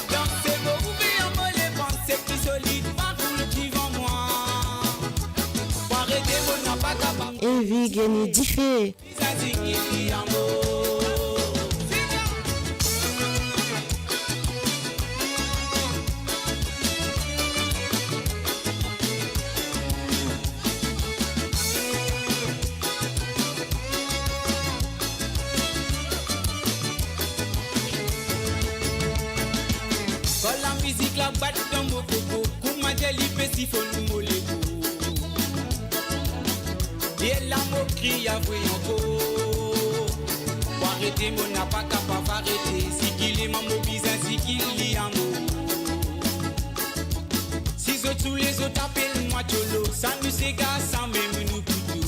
Dansez vos ouvriers en mot les pensées qui solide, pas pour le vivant moi. Faut arrêter mon n'a pas capable. Et vie gagner diffé. Ça c'est qu'il y a mot. Quand la musique la batte dans mon coco, comment j'ai l'ipé si faut nous moller. Et la moquerie a vu encore. Pour arrêter mon n'a pas capable arrêter, si qu'il est ma mobile, si qu'il y a mot. Si tous les autres appellent moi Cholo, ça nous s'égare sans même nous couteau.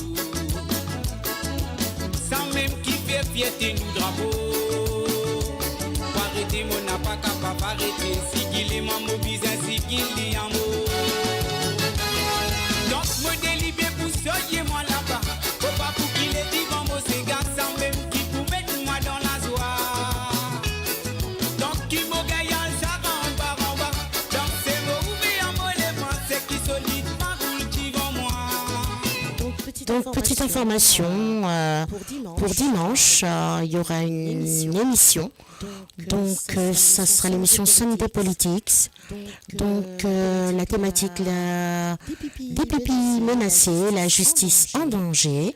Sans même qui fait fierté nous drapeau. Arrêtez mon n'a pas capable arrêter, si qu'il est mon mobile, si qu'il y a mot. Donc me délibéré pour soyez moi là-bas. Faut pas pour qu'il est vivant, vos ségas sans même qui vous mettre moi dans la joie. Donc qui m'ont gagné ça en bas. Dansez vos ouvriers en mot les pensées qui solide, pas pour le vivant moi. Donc petite information, pour dimanche, il y aura une émission. Donc ça sera l'émission Sunday Politics. Donc la thématique des pipis menacés, la justice en danger.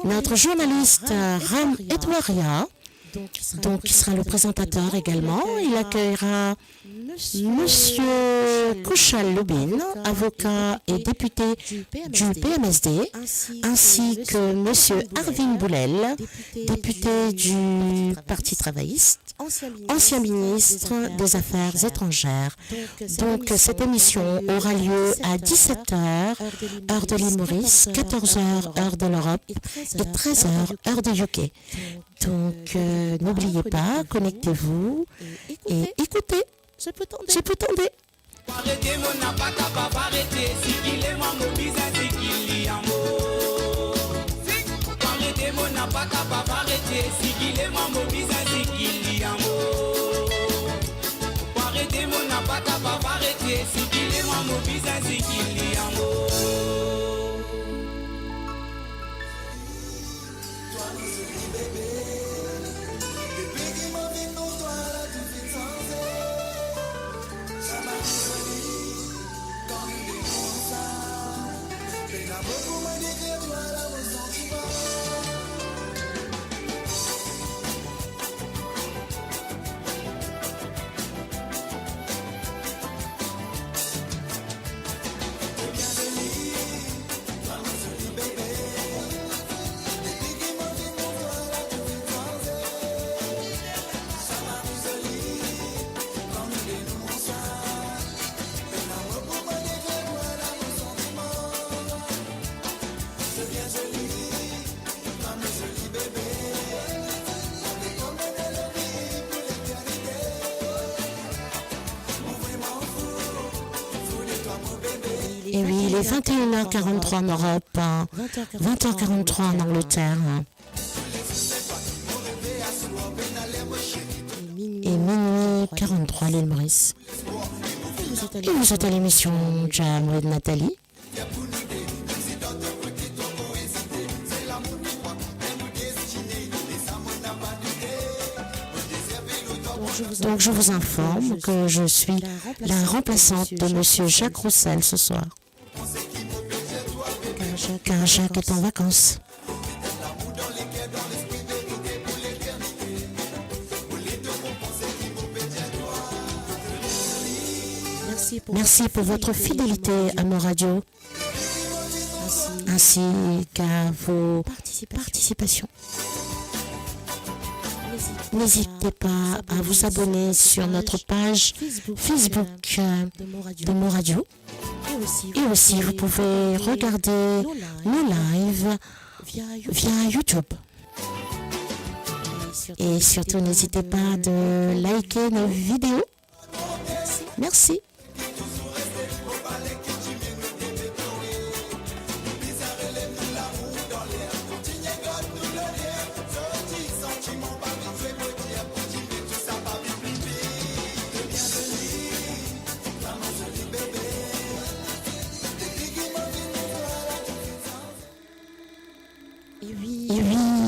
Notre journaliste Ram Etwaria, donc qui sera le présentateur également. Il accueillera Monsieur Kouchal Loubin, avocat et député du PMSD, ainsi que Monsieur Arvin Boulel, député du Parti travailliste, ancien ministre des Affaires étrangères. Donc cette émission aura lieu à 17h, heure de l'île Maurice, 14h, heure de l'Europe et 13h, heure de UK. Donc n'oubliez pas, connectez-vous et écoutez. Je peux tendre. Arrêtez mon n'a pas capable arrêter, si qu'il est mon mobile, si qu'il y a mot. Arrêtez mon n'a pas capable arrêter, si qu'il est mon mobile, si qu'il y a mot. Arrêtez mon n'a pas capable arrêter, si qu'il est mon mobile, si qu'il y a mot. Viens Et oui, il est 21h43 en Europe, 20h43 en Angleterre. Et minuit 43 à l'île Maurice. Et vous êtes à l'émission Jam with Nathalie. Donc je vous informe que je suis la remplaçante de Monsieur Jacques Roussel ce soir. Car Jacques est en vacances. Merci pour votre fidélité à Mort Radio, ainsi qu'à vos participations. N'hésitez pas à vous abonner sur notre page Facebook de Mort Radio. Et aussi, vous pouvez regarder nos lives via YouTube. Et surtout, n'hésitez pas de liker nos vidéos. Merci.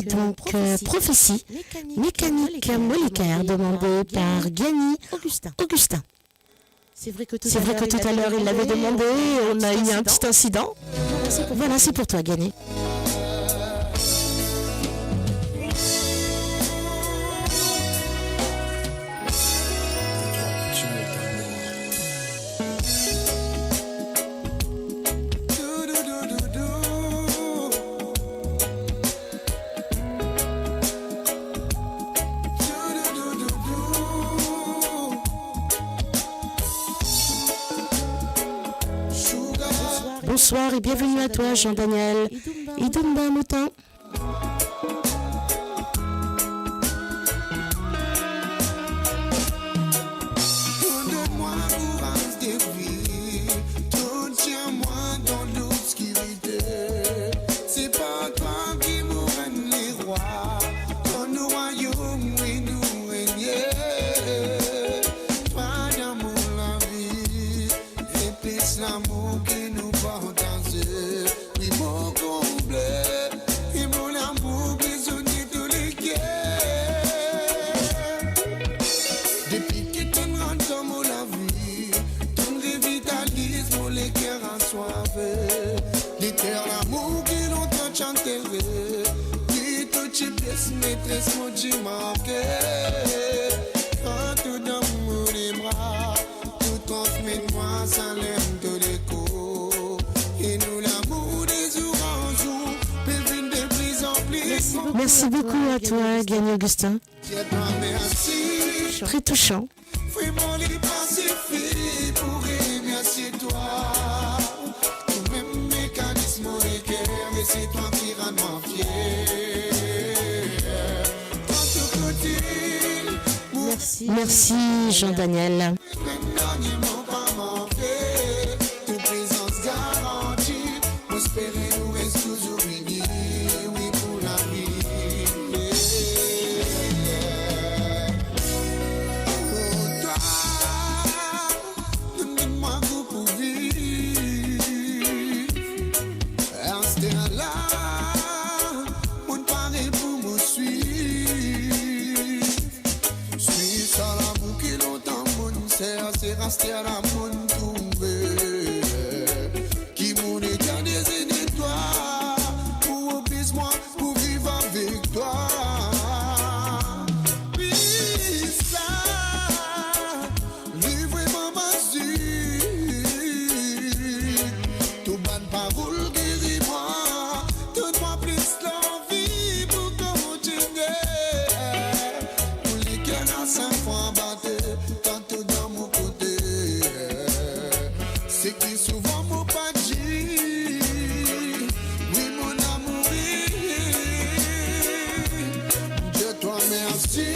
Donc, prophétie mécanique moléculaire demandée par Gagny Augustin. C'est vrai que tout à l'heure il l'avait demandé, on a eu un petit incident. Voilà, c'est pour toi, Gagny. Bonsoir et bienvenue à toi, Jean-Daniel Idumba Moutin. Maîtresse mon Dieu manqué, quand tout dans mon bras, tout transmets-moi sans l'aime de l'écho. Et nous l'amour des oranges, pévine de plus en plus. Merci beaucoup à toi, Gagny Augustin. Très touchant. Vraiment les pacifiés pour remercier toi. Tout même mécanisme et cœur, mais c'est toi qui rends moi fier. Merci Jean-Daniel. Rester à la monde trouvé qui m'ont éternel de toi pour obéir-moi, pour vivre avec toi. Puis ça, livrez-moi ma suite. Tout bonne parole guéris-moi, donne-moi plus l'envie pour continuer. Pour les cœurs à 5 fois battus. C'est qui souvent mon pas dit, oui mon amour, de toi merci,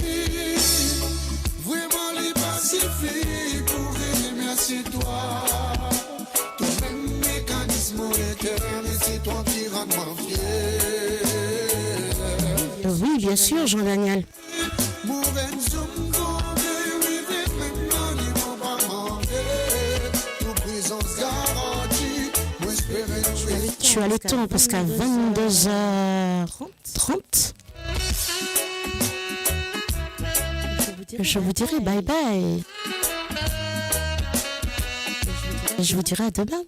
vraiment les pacifiques pour remercier toi, tout même Bien sûr, Jean-Daniel. Tu as le temps parce qu'à 22h30, je vous dirai bye bye. Je vous dirai à demain.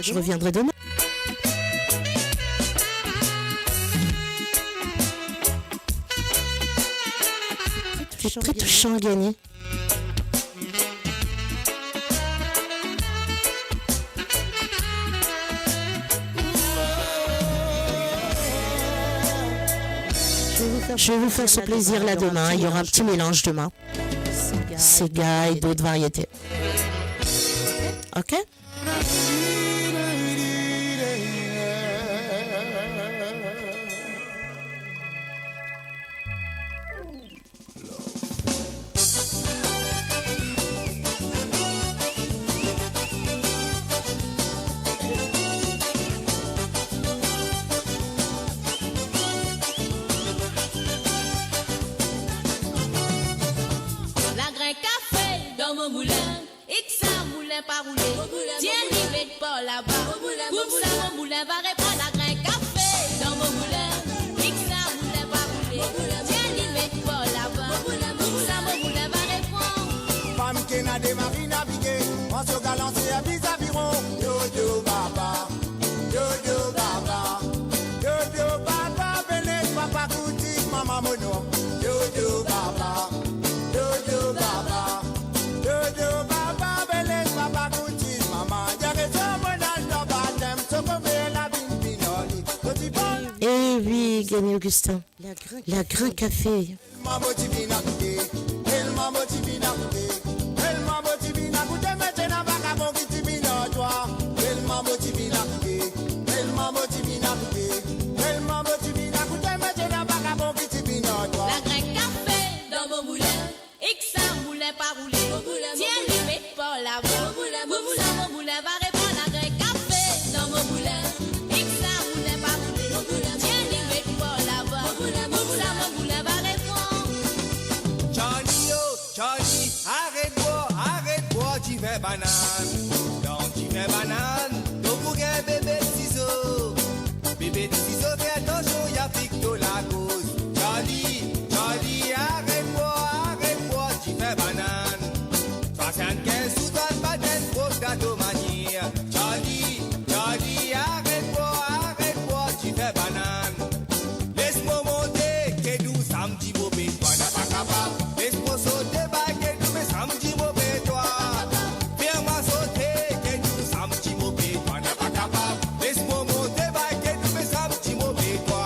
Je reviendrai demain. C'est très touchant à gagner. Je vais vous faire ce plaisir là demain. Il y aura un petit mélange demain. Sega et d'autres variétés. Ok? La grain café dans mon moulin, X moulin pas roulé. Tiens, il met pas là-bas. Comme ça, mon moulin va répondre la grain café dans mon moulin, X moulin pas roulé. Tiens, il met pas là-bas. Comme ça, mon moulin va répondre. Femme qui n'a démarré naviguer, on se galancer à vis-à-viron. Yo baba, yo baba, yo baba, belé, papa couti, maman mono. Yo baba, yo baba, yo baba, belé, papa couti, maman. J'arrête ça, mon alto baptême, ce qu'on met la bimbinoli. Eh oui, Gagné Augustin. La grain café. Mambo tibina kude, el mambo tibina kude, el mambo tibina kude, maintenant baka bongi tibina toi, el mambo tibina kude, el mambo tibina kude, el mambo tibina kude, maintenant baka bongi tibina toi. La grain café dans mon moulin, X moulin pas roulé. Tiens, lui met pas là-bas. Comme ça, mon moulin va répondre la grain café dans mon moulin, X moulin pas roulé. Tiens, lui met pas là-bas. Comme ça, mon moulin va répondre. Johnny, arrête-moi, tu fais banane. Donc tu fais banane, donc pour un bébé de ciseaux. Bébé de ciseaux, fais attention, y'a picto la cause. Johnny, arrête-moi, tu fais banane. 75 sous toi, pas d'être proche d'atomanie. Johnny, arrête-moi, tu fais banane. Laisse-moi monter, que doux samedi, beau toi n'a pas capable. Laisse-moi sauter, bah, que doux, mais samedi, beau toi. Viens-moi sauter, que doux samedi, beau toi n'a pas capable. Laisse-moi monter, bah, que doux, mais samedi, beau toi.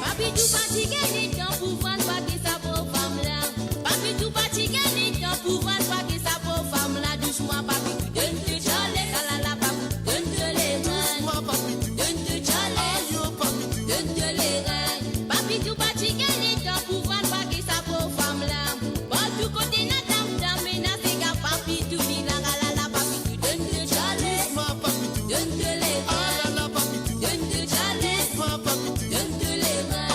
Papi tout fatigué, ni temps pour vendre pas que ça pour femme là. Papi tout fatigué, ni temps pour vendre pas que ça pour femme là. Doucement, papi, donne te chale, la papi, donne te les reins. Donne te chale, donne te les reins. Papi tout fatigué, ni temps pour vendre pas que ça pour femme là. Bon, tout côté na dame, mais na c'est gars, papi tout ni la papi, tu donne te chale, donne te les reins. Donne te chale, donne te les reins.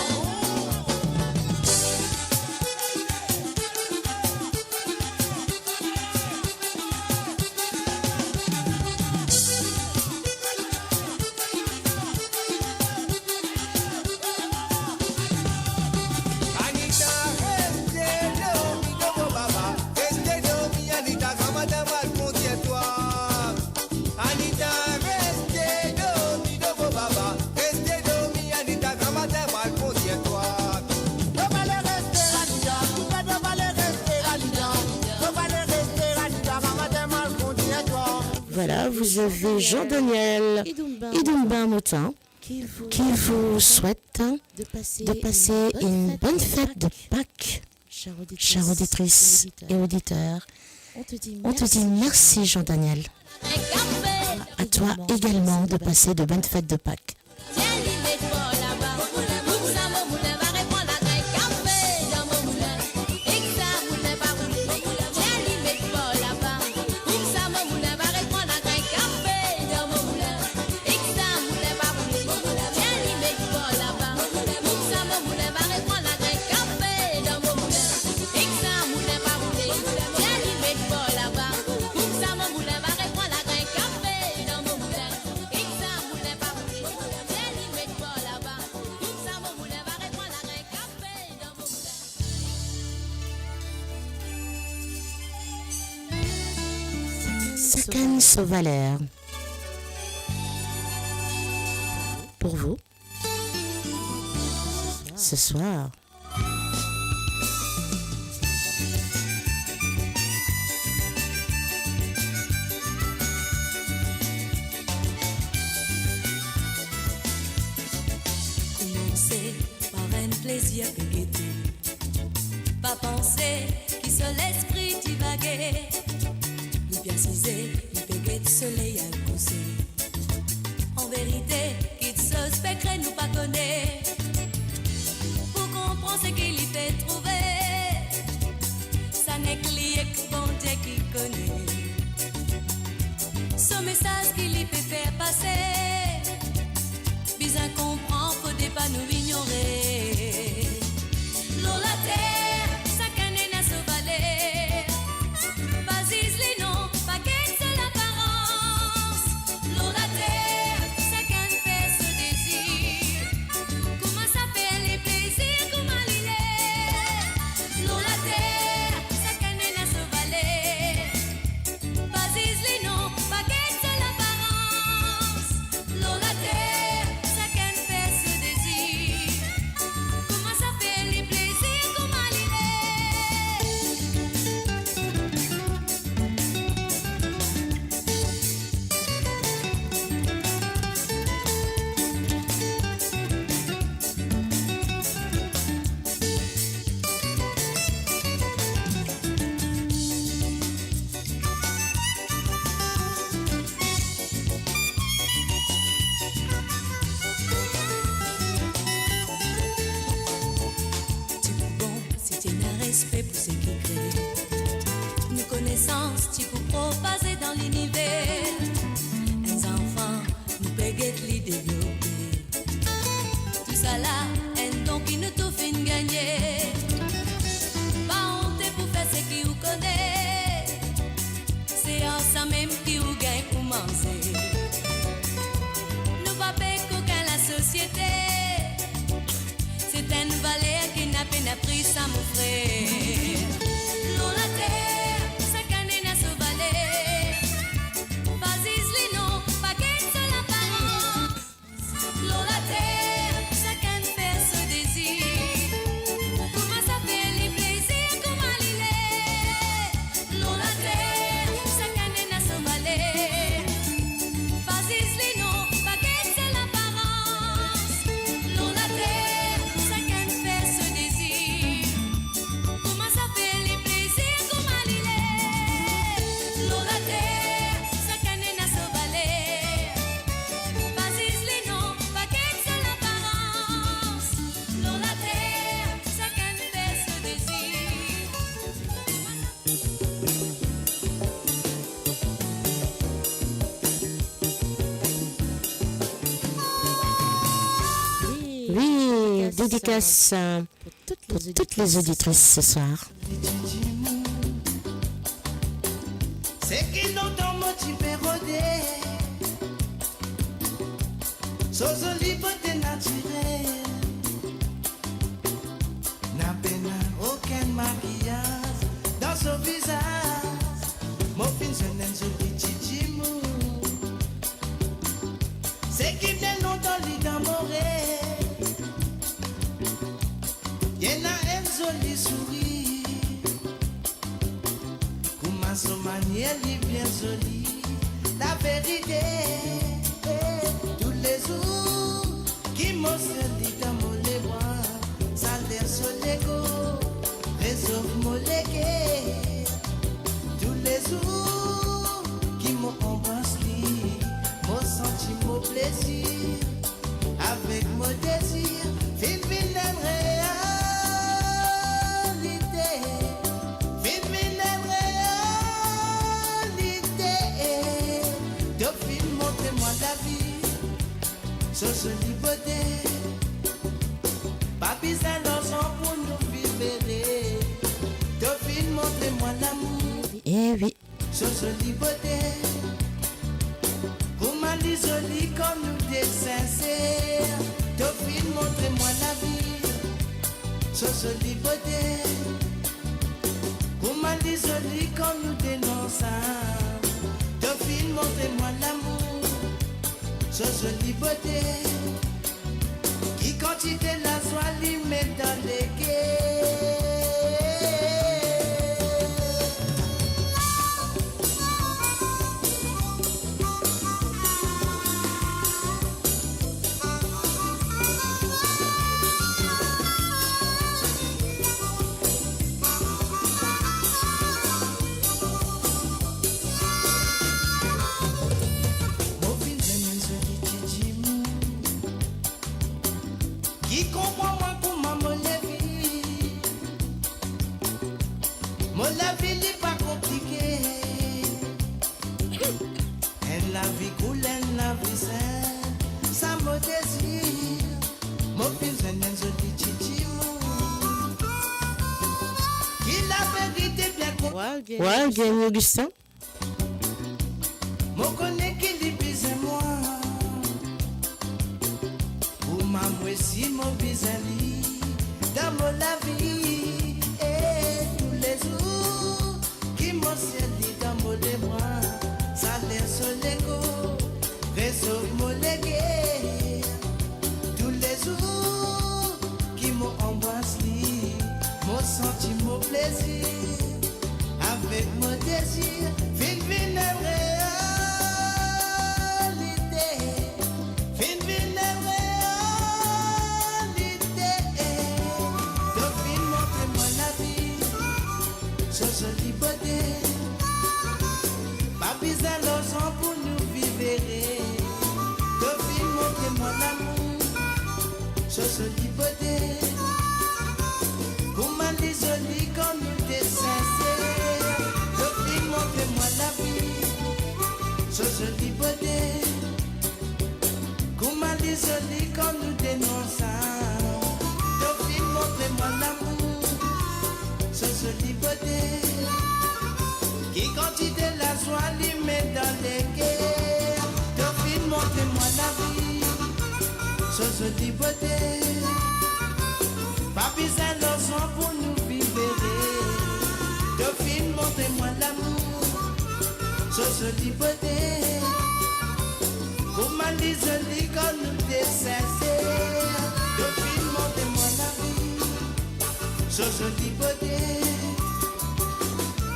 Anita, restez dormi de vos babas. Restez dormi, Anita, quand madame va contier toi. Anita, restez dormi de vos babas. Restez dormi, Anita, quand madame va contier toi. Devez rester, Anita. Devez rester, Anita. Devez rester, Anita, quand madame va contier toi. Voilà, vous avez Jean-Daniel et Dumba Motin qui vous souhaite de passer une bonne fête de Pâques, chères auditrices et auditeurs. On te dit merci Jean-Daniel. À toi également de passer de bonnes fêtes de Pâques. Sakan Sauvalère. Pour vous, ce soir. Commencer par un plaisir guetté. Pas penser qui seul l'esprit divaguer. Nous bien cisé, nous péguer de soleil à pousser. En vérité, qui se spectre nous pas connaît. Pour comprendre ce qu'il y fait trouver, ça n'est que lié que bon Dieu qui connaît. Ce message qu'il y fait faire passer, bien comprendre, faut pas nous ignorer. L'eau, la terre, ça canne à se valer. Vas-y, les noms, pas qu'elle seule apparence. L'eau, la terre, ça canne fait ce désir. Comment ça fait les plaisirs, comment il est. L'eau, la terre, ça canne à se valer. Vas-y, les noms, pas qu'elle seule apparence. L'eau, la terre, ça canne fait ce désir. Comment ça fait les plaisirs, comment il est. Tu peux bon si tu as un respect pour ce qui crée. Nos connaissances, tu peux propager dans l'univers. Les enfants, nous péguer de les développer. Tout ça là, un don qui nous tout fait gagner. Pas honte pour faire ce qui vous connaît. C'est en ça même qui vous gagne pour manger. Nous pas payer qu'aucun la société. C'est une valeur qui n'a peine appris ça mon frère. L'eau, la terre, ça canne à se valer. Vas-y, les noms, pas qu'elle seule apparence. L'eau, la terre, ça canne fait ce désir. Comment ça fait les plaisirs, comment il est. L'eau, la terre, ça canne à se valer. Vas-y, les noms, pas qu'elle seule apparence. L'eau, la terre, ça canne fait ce désir. Comment ça fait les plaisirs, comment il est. L'eau, la terre, ça canne à se valer. Vas-y, les noms, pas qu'elle seule apparence. L'eau, la terre, ça canne fait ce désir. Oui, dédicace pour toutes les auditrices ce soir. C'est qui longtemps motivé rodé. Sans liberté naturelle. N'a peine aucun maquillage dans son visage. Mon fin se n'aime ce petit mou. C'est qui vient longtemps l'idamoré. Y'en a un joli sourire. Comment son manière est bien jolie. La vérité, tous les jours, qui m'ont servi dans mon les bras, salaire sur l'ego, réserve mon légué, tous les jours qui m'ont embrassé, m'ont senti mon plaisir, avec mon désir, fin vilaine réalité, fin vilaine réalité, Dauphine, montrez-moi la vie, ce joli beauté, pas besoin d'argent pour nous vivre, Dauphine, montrez-moi l'amour, Eh oui. ce joli beauté, vous m'allez jolie comme nous des sincères, Dauphine, montrez-moi la vie, ce joli beauté, vous m'allez jolie comme nous des non-sang, Dauphine, montrez-moi l'amour, ce joli beauté, qui quantité la joie lui met dans les guets. Qui comprend moi comment me lever? Me lever n'est pas compliqué. Elle la vie cool, elle la vie saine. Ça me désire. Mon fils est un joli titi. Qui la vérité bien compris. Ouais, bien Augustin. Mon connaît qui lui bise moi. Pour ma si mon visali dans mon la vie et tous les jours qui m'ont servi dans mon les bras, ça laisse l'ego, réseau mon légué. Tous les jours qui m'ont embrassé, m'ont senti mon plaisir, avec mon désir, fin réalité, fin Dauphine, montrez-moi la vie, ce joli beauté, pas besoin d'argent pour nous vivre. Dauphine, montrez-moi l'amour, ce joli beauté, vous m'allez jolie comme nous des sincères. Dauphine, montrez-moi la vie, ce joli beauté, vous m'allez jolie comme nous des non-sang. Dauphine, montrez-moi l'amour, ce joli beauté, qui quantité la joie lui met dans les guerres. Dauphine, montrez-moi la vie, ce joli beauté, pas besoin d'argent pour nous vivre. Dauphine, montrez-moi l'amour, ce joli beauté, vous m'allez jolie comme nous des sincères. Dauphine, montrez-moi la vie, ce joli beauté,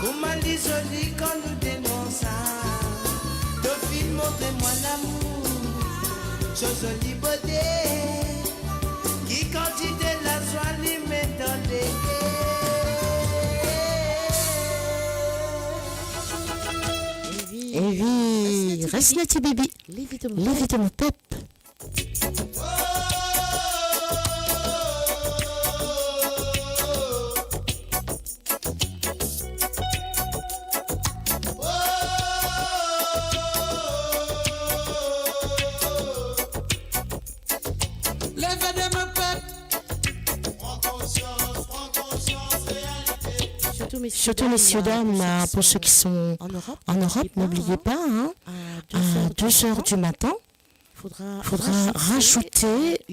vous m'allez jolie comme nous des non-sang. Dauphine, montrez-moi l'amour, ce joli beauté, qui quantité la joie lui met dans les guets. Evie, reste là, petit bébé. L'évidemment top. Lève de mon peuple. Surtout messieurs, dames, pour ceux qui sont en Europe, n'oubliez pas, hein, à 2h du matin, faudra rajouter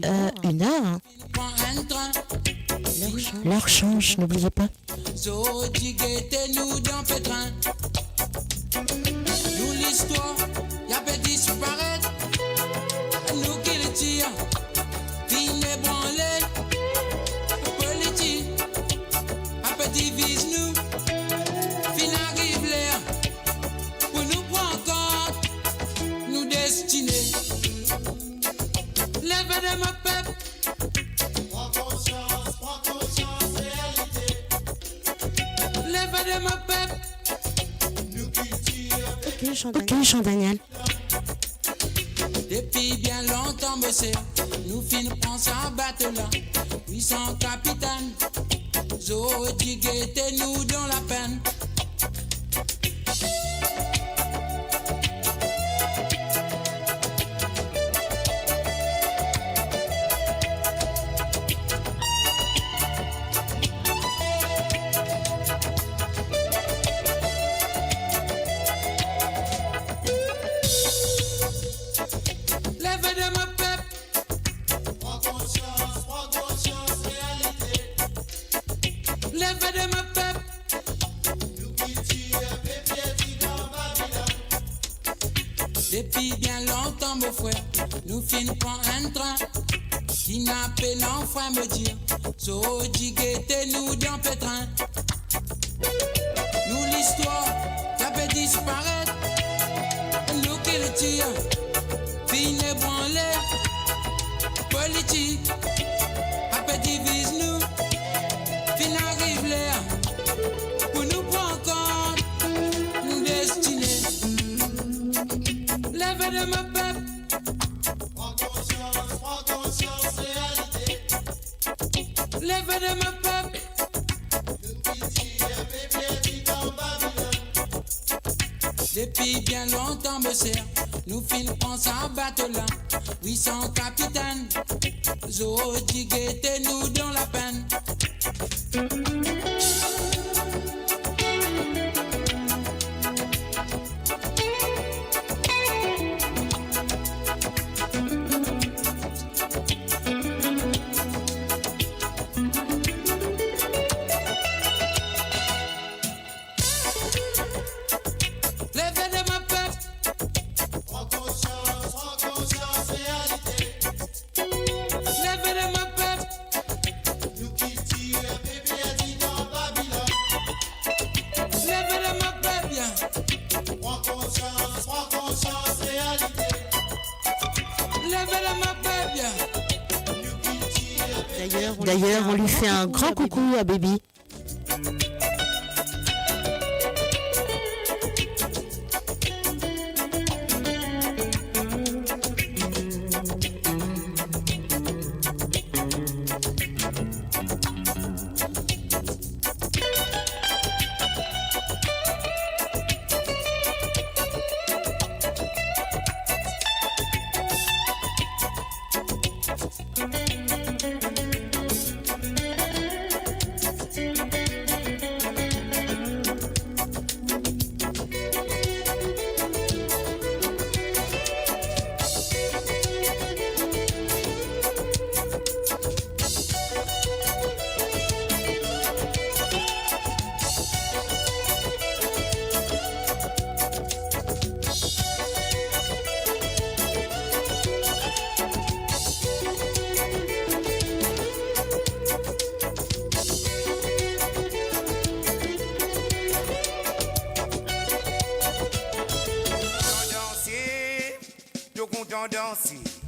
une heure. L'heure change, n'oubliez pas. Nous dans pétrin. Nous l'histoire, y'a pas disparaître. Nous qui le tire, qui n'ébranlé. Politique, un peu divise nous. Fin arrive l'air, pour nous prendre compte, nous destinés. Lève de ma paix. Ok, Jean-Daniel. Depuis bien longtemps, monsieur, nous finissons prendre ça battre là. 800 capitaines, Zodi guettez nous dans la peine. Lève de ma peuple, prends conscience, réalité. Lève de ma peuple, nous qui bébé dans Babylone. Depuis bien longtemps, mon frère, nous finissons prendre un train. Qui n'a pas l'enfant me dire, Zodi guettez nous dans pétrin. Nous l'histoire, qui a fait disparaître, nous qui le tire. Fin ébranlé, politique, après divise nous, fin arrive l'air, pour nous prendre compte, nous destinée. Lève de ma peuple, prends conscience, réalité. Lève de ma peuple, nous qui bébé dans Babylone. Depuis bien longtemps, monsieur. Nous finissons prendre ça battre là. 800 capitaines, Zodi guettez nous dans la peine. Lève de ma peuple, prends conscience, réalité. Lève de ma peuple, nous qui tire bébé dans Babylone. Lève de ma peuple, bien. Prends conscience, réalité. Lève de ma peuple, bien. Nous qui tire D'ailleurs, on lui fait un grand coucou à Baby.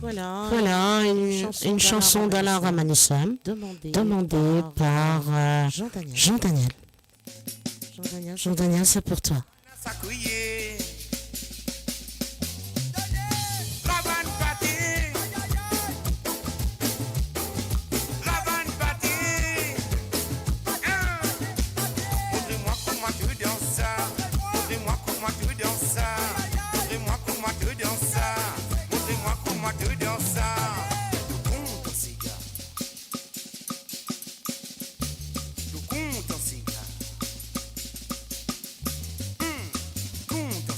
Voilà une chanson d'Alain Ramanissam demandée par Jean-Daniel. Jean-Daniel, c'est pour toi. Conta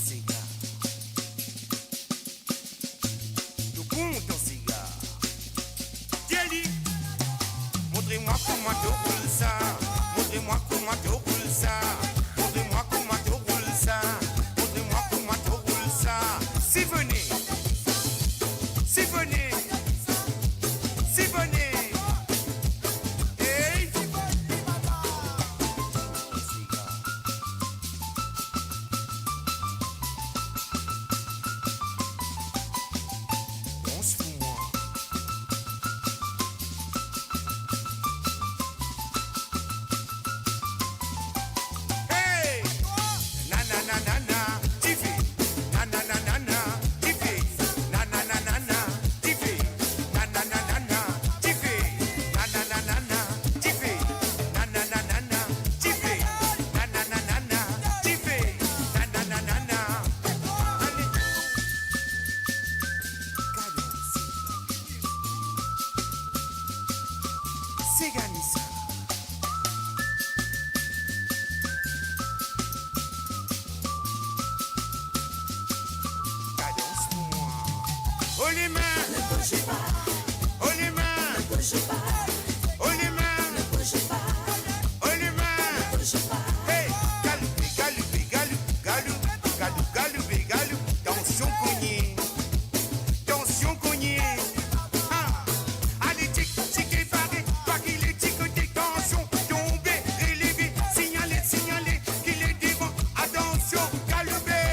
les mains, ne bougez pas. Oh les mains, ne bougez pas. Oh les mains, ne bougez pas. Oh les mains, ne bougez pas. Hey, galoupé, galoupé, galoupe, galoupe, galoupe, galoupé, galoupe. Tension cognée, tension cognée. Ah, allez tic, tic et barré, pas qu'il est tic, tension, tombé, élevé, signalé, signalé, qu'il est devant. Attention, galoupé.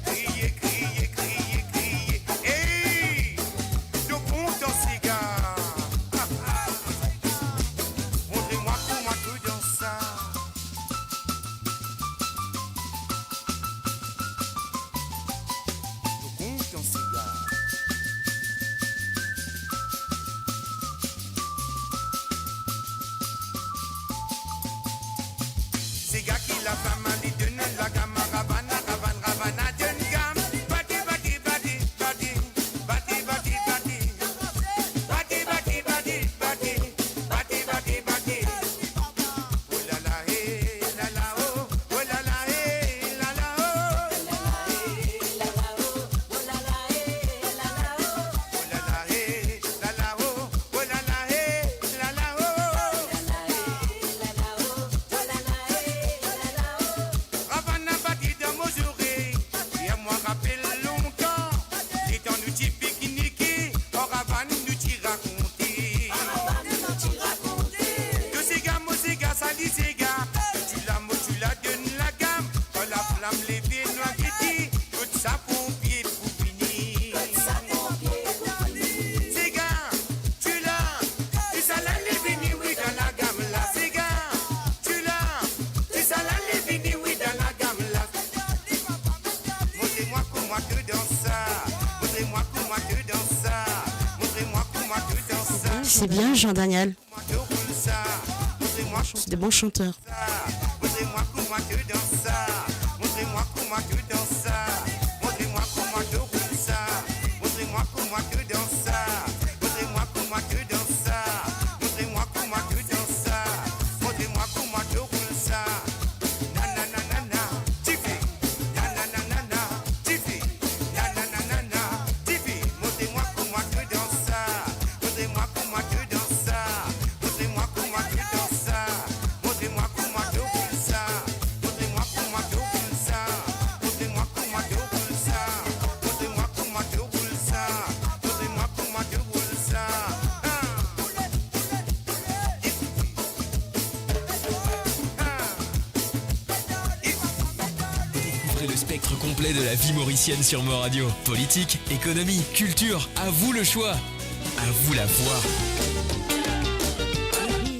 Criez, criez, criez, criez. Hey, le compte en cigare. Ah, ah. Montrez-moi comment tout dans ça. Le compte en cigare. C'est gars qui la femme ali de la gamme ravana ravana ravana jeune gamme bati bati bati bati bati bati bati bati bati bati bati bati bati bati oh la la hey la la oh oh la la hey la la oh oh la la hey la la oh oh la la hey la la oh oh la la hey la la oh oh la la hey la la oh Ravana bati dans mon oreilles, et à moi rappelle longtemps, les temps nous t'y pique-niquer, oh Ravane nous t'y raconter. Que ces gars, moi ces gars, ça dit ces gars, tu la donnes la gamme, oh la flamme les pieds noirs qui dit, tout ça pompier pour finir. Ces gars, tu l'as, tu ça la les bénis, oui dans la gamme là, ces gars, tu l'as, tu ça la les bénis, oui dans la gamme là. Montrez-moi comment tu danses ça. Montrez-moi comment tu danses ça. Montrez-moi comment tu danses ça. C'est bien, Jean Daniel. Comment tu roules ça. Montrez-moi C'est des bons chanteurs. ça. Montrez-moi comment tu danses ça. Montrez-moi comment tu danses ça. Montrez-moi comment tu roules ça. Montrez-moi comment tu danses ça. Montrez-moi comment tu danses ça. Montrez-moi comment tu danses ça. Montrez-moi comment tu roules ça. Na na na na na, Tiffy. Na na na na na, Tiffy. Na na na na na, Tiffy. Montrez-moi comment tu danses ça. Montrez-moi comment tu danses ça. Montrez-moi comment tu danses ça. Montrez-moi comment tu roules ça. Montrez-moi comment tu roules ça. Montrez-moi comment tu roules ça. Montrez-moi comment tu roules ça. Montrez-moi comment tu roules ça. Découvrez le spectre complet de la vie mauricienne sur Mort Radio. Politique, économie, culture, à vous le choix. À vous la voix.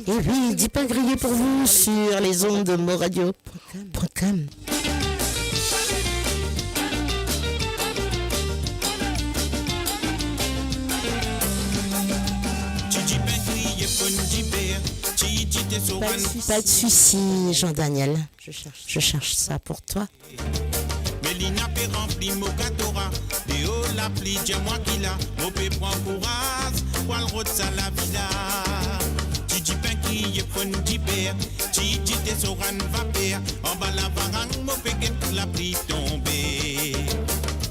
Et oui, dis pas grillé pour vous sur les ondes de moradio.com. Pas de soucis, Jean Daniel. Je cherche ça pour toi. Melina pe rempli mo katora de o la pli moi qui la mo pe prend courage qual route ça la villa ti di pen qui est fon di père ti di te soran va père en bas la varang mo pe gen la pli tomber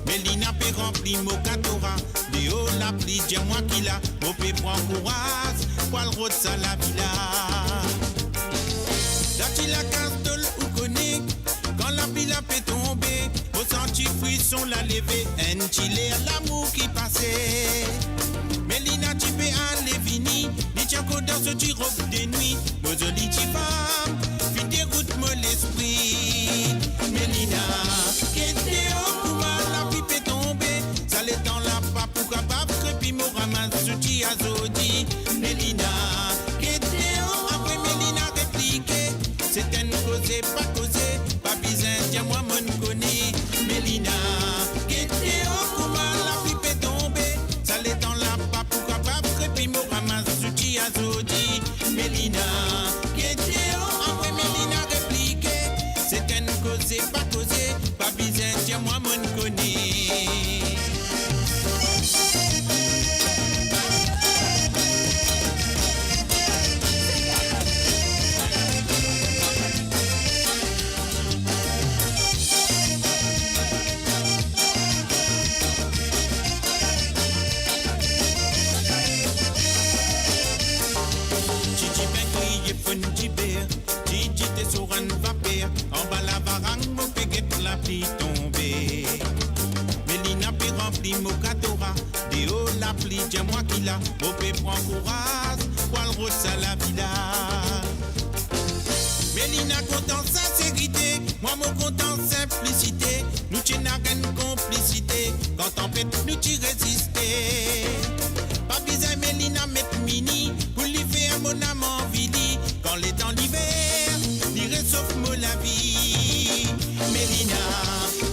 Melina pe rempli mo katora de o la pli moi qui la mo pe prend courage qual route ça la villa la ti la castol ou connaît quand la pile peut tomber, au senti frisson la lever, un chilé à l'amour qui passait. Mélina tu peux aller vini, ni tiens qu'au dans ce petit robe de nuit, nos jolies femmes, fin déroute moi l'esprit. Mélina, qui était au courant, la vie peut tomber, ça l'est dans la pape pour capable, crépi me ramasse ce petit azodi. Mélina, qui était au, après Mélina répliqué, c'était une cause pas causée. Moi mon connais Mélina qui était au courant la vie peut tomber ça l'est dans la pape pour capable crépi me ramasse ce petit azodi Mélina qui était au après Mélina répliqué c'est villa, au pays prend courage, pour le rose à la villa. Mélina content sincérité, moi mon content simplicité. Nous t'y n'a qu'une complicité, quand tempête nous t'y résister. Pas besoin Mélina mettre mini, pour lui faire mon amant vili. Quand les temps d'hiver, l'irait sauf moi la vie. Mélina,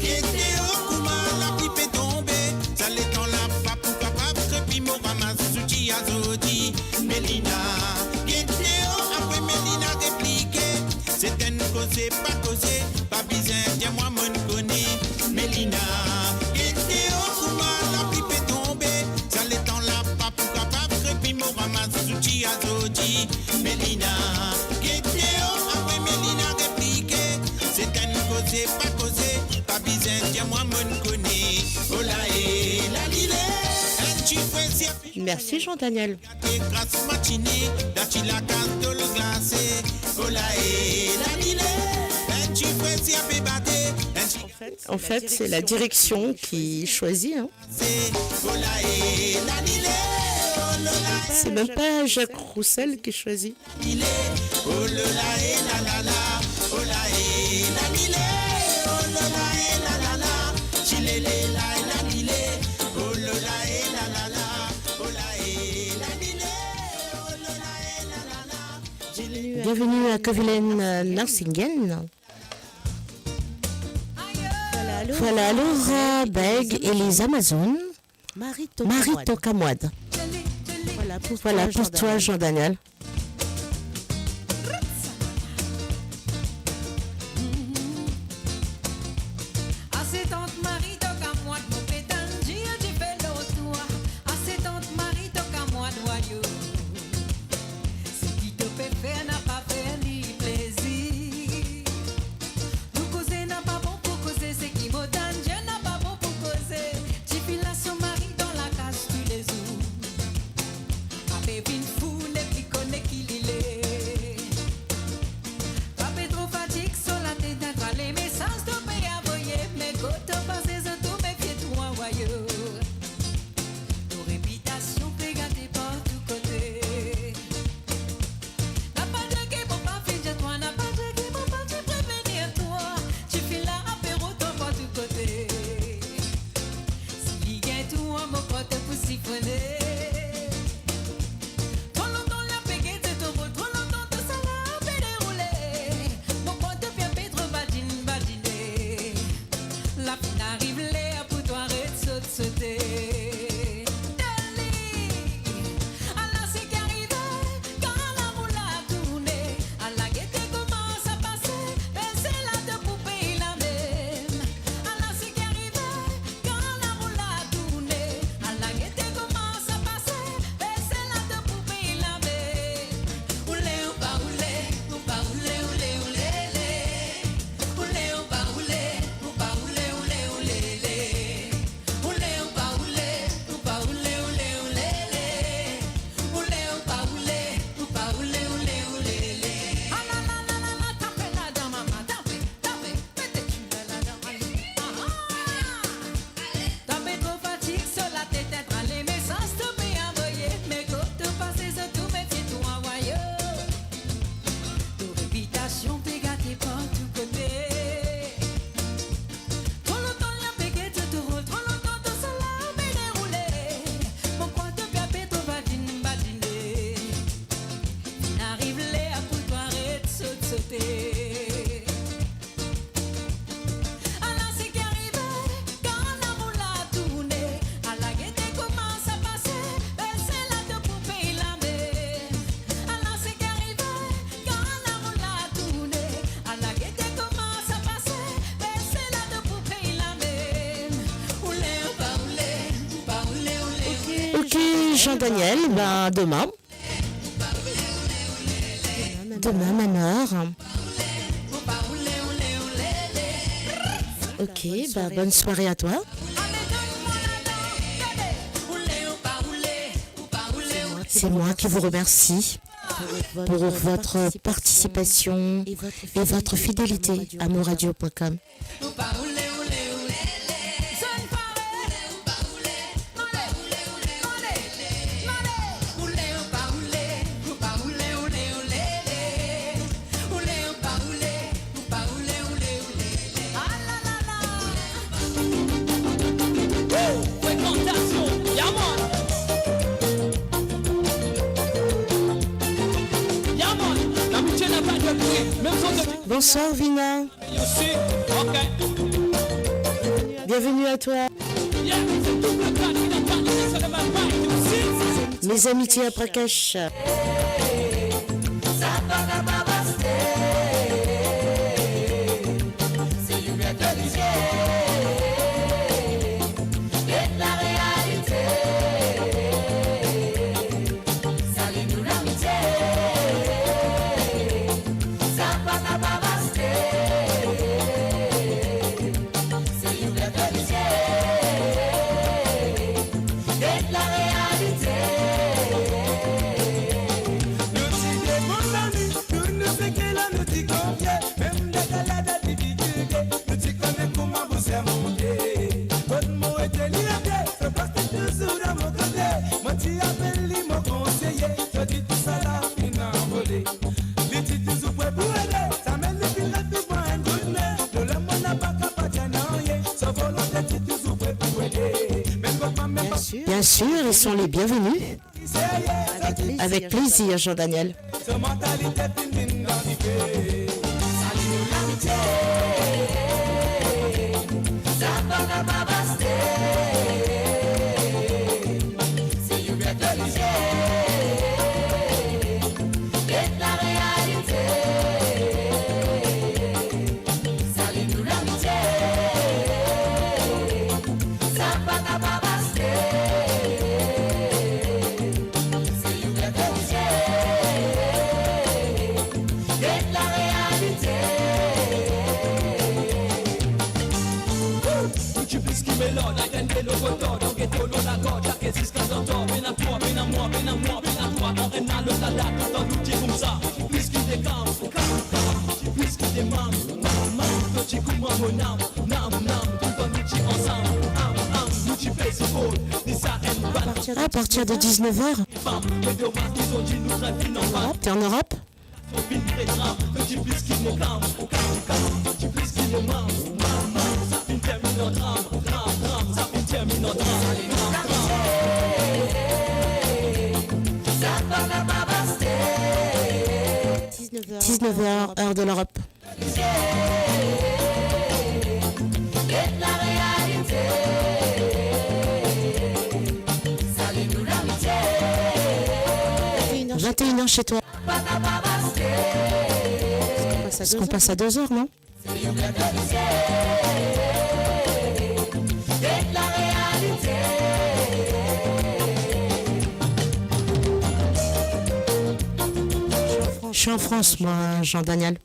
qui était au Kouma, la pluie peut tomber. Ça les temps là, pas pour capable, crépi mon ramasse, souti à zodi. Mélina, qui était au, après Mélina répliqué. C'est une cause, pas causé, pas besoin, tiens-moi, mon connaît. Mélina, qui était au Kouma, la pluie peut tomber. Ça les temps là, pas pour capable, crépi mon ramasse, souti à zodi. Mélina, qui était au, après Mélina répliqué. C'est une cause, pas causé, pas besoin, tiens-moi, mon connaît. Oh là, et la lilé, un petit frère, Merci Jean-Daniel. grâce matinée, d'acheter la carte de le glacé. Oh là, et la lilé, un petit frère, si a fait battre. En fait, c'est la direction qui choisit. Hein. Oh là, et la lilé, oh là, C'est même pas Jacques Roussel qui choisit. lilé, oh là, et la la la. Oh là, et la lilé, oh là, et la la la. Chilé, la, la lilé, oh là, et la la la. Oh là, et la lilé, oh là, et la la la. Bienvenue à Kovelen Narsingen. Voilà Laura Beg et les Amazones. Marie Tokamouad. Voilà pour toi Jean-Daniel. Assez tante Marie, toque à moi de mon pétale, j'ai fait l'autre. Assez tante Marie, toque à moi de noyau. Ce qui te fait faire n'a pas fait ni plaisir. Nous causer n'a pas bon pour causer, c'est qui me donne, Dieu n'a pas bon pour causer. J'ai fait la son mari dans la cage, tu les ouvres. Avec une foule, et puis connaît qui l'il est. Papé trop fatigue, sur la tête d'être les messages de paix à voyer. Mais quand tu passes, tout méfie-toi, voyou. Nos réputations pégate par tous côtés. N'a pas de qui pour pas finir toi, n'a pas de qui pour pas te prévenir toi. Tu files là, apéro, toi par tous côtés. Si l'y gagne tout, mon pote pour siphonner. Trop longtemps la pégate, c'est trop beau, trop longtemps tout ça là, a fait dérouler. Mon pote bien fait trop badiner. La fin arrive là pour toi, arrête de sauter. Allah c'est qui arrive quand l'amour l'a tourné. Allah guette commence à passer, baisser la de poupée la même. Allah c'est qui arrive quand l'amour l'a tourné. Allah guette commence à passer, baisser la de poupée la même. Oulé ou pas oulé, ou pas oulé, oulé, oulé, lé. Oulé ou pas oulé, ou pas oulé, oulé, oulé, lé. Oulé ou pas oulé, ou pas oulé, oulé, oulé, lé. Oulé ou pas oulé, ou pas oulé, oulé, oulé, lé. Ah la la la la la, tapez la dame, maman, tapez, mettez-tu la dame, allez. Ah ah. Tapez trop fatigue sur la tête, être allé, mais sans stopper, envoyer. Mais quand tu passes, tout méfie-toi, voyou. Nos réputations pégate par tous côtés. Trop longtemps la pégate te roule, trop longtemps tout ça là mais déroulé. Pourquoi te piapé trop badiner? N'arrive là pour toi arrête de sauter. Allah c'est qui arrive quand l'amour l'a tourné. Allah guette commence à passer, baisser la de poupée la même. Allah c'est qui arrive quand l'amour l'a tourné. Allah guette commence à passer, baisser la de poupée la même. Oulé ou pas oulé, ou pas oulé, oulé, oulé. Ok Jean-Daniel, ben demain. Demain Manor. Ou pas oulé, oulé, oulé, lé. Ok, ben bonne soirée à toi. Allez, donne-moi la dent, allez. Oulé ou pas oulé, ou pas oulé, oulé. C'est moi qui vous remercie pour votre participation et votre fidélité à moradio.com. Ou pas oulé, oulé, oulé, lé. Sonne pareil. Ou pas oulé, oulé, oulé, oulé, oulé, lé. Bonsoir Vina. Bienvenue à toi. Mes amitiés à Prakash. Bien sûr, ils sont les bienvenus. Avec plaisir, Jean-Daniel. À partir de 19h. T'es en Europe? « 19h, heure de l'Europe. » « 21h chez toi. » Est-ce qu'on passe à 2h, non? Je suis en France, moi, Jean-Daniel.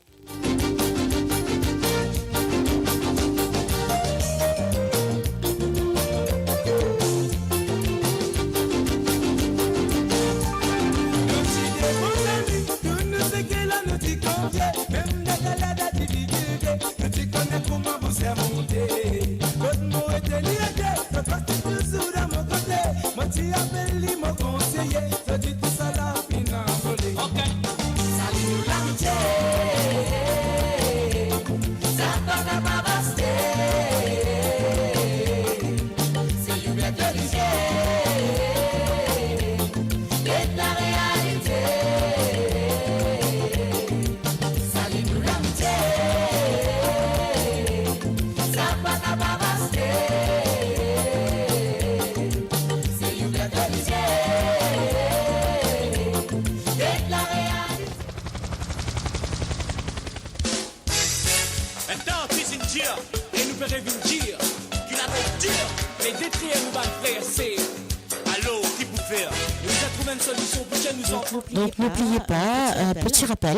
Donc n'oubliez pas, petit rappel,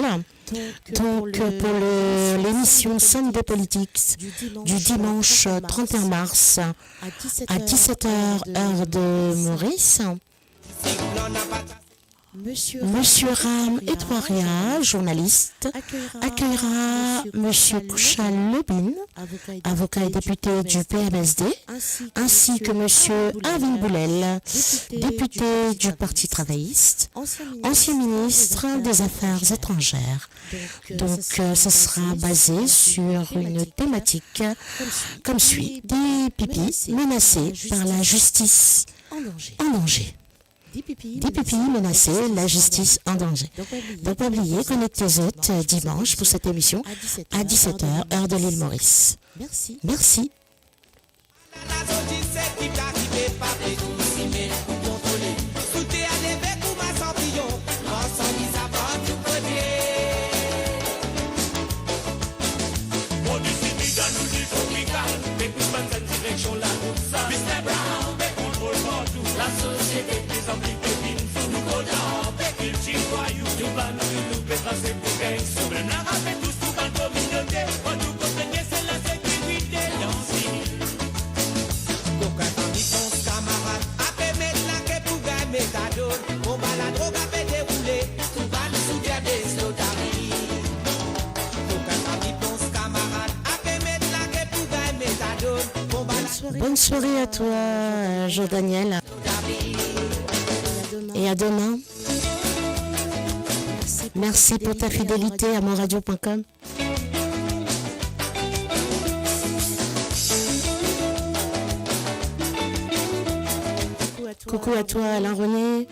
donc pour l'émission Sunday Politics du dimanche 31 mars à 17h heure de Maurice, Monsieur Ram Etouaria, journaliste, accueillera Monsieur Kouchal Lebin, avocat et député du PMSD, ainsi que Monsieur Arvin Boulel, député du Parti travailliste, ancien ministre des Affaires étrangères. Donc, ce sera basé sur une thématique comme suit: des pipis menacés par la justice en danger. Des pupilles menacées, la justice en danger. Donc pas oublier, connectez dimanche pour cette émission à 17h, heure de l'île Maurice. Merci. Bonne soirée à toi, Jo-Daniel. Et à demain. Merci pour ta fidélité à monradio.com. Coucou à toi, Alain René.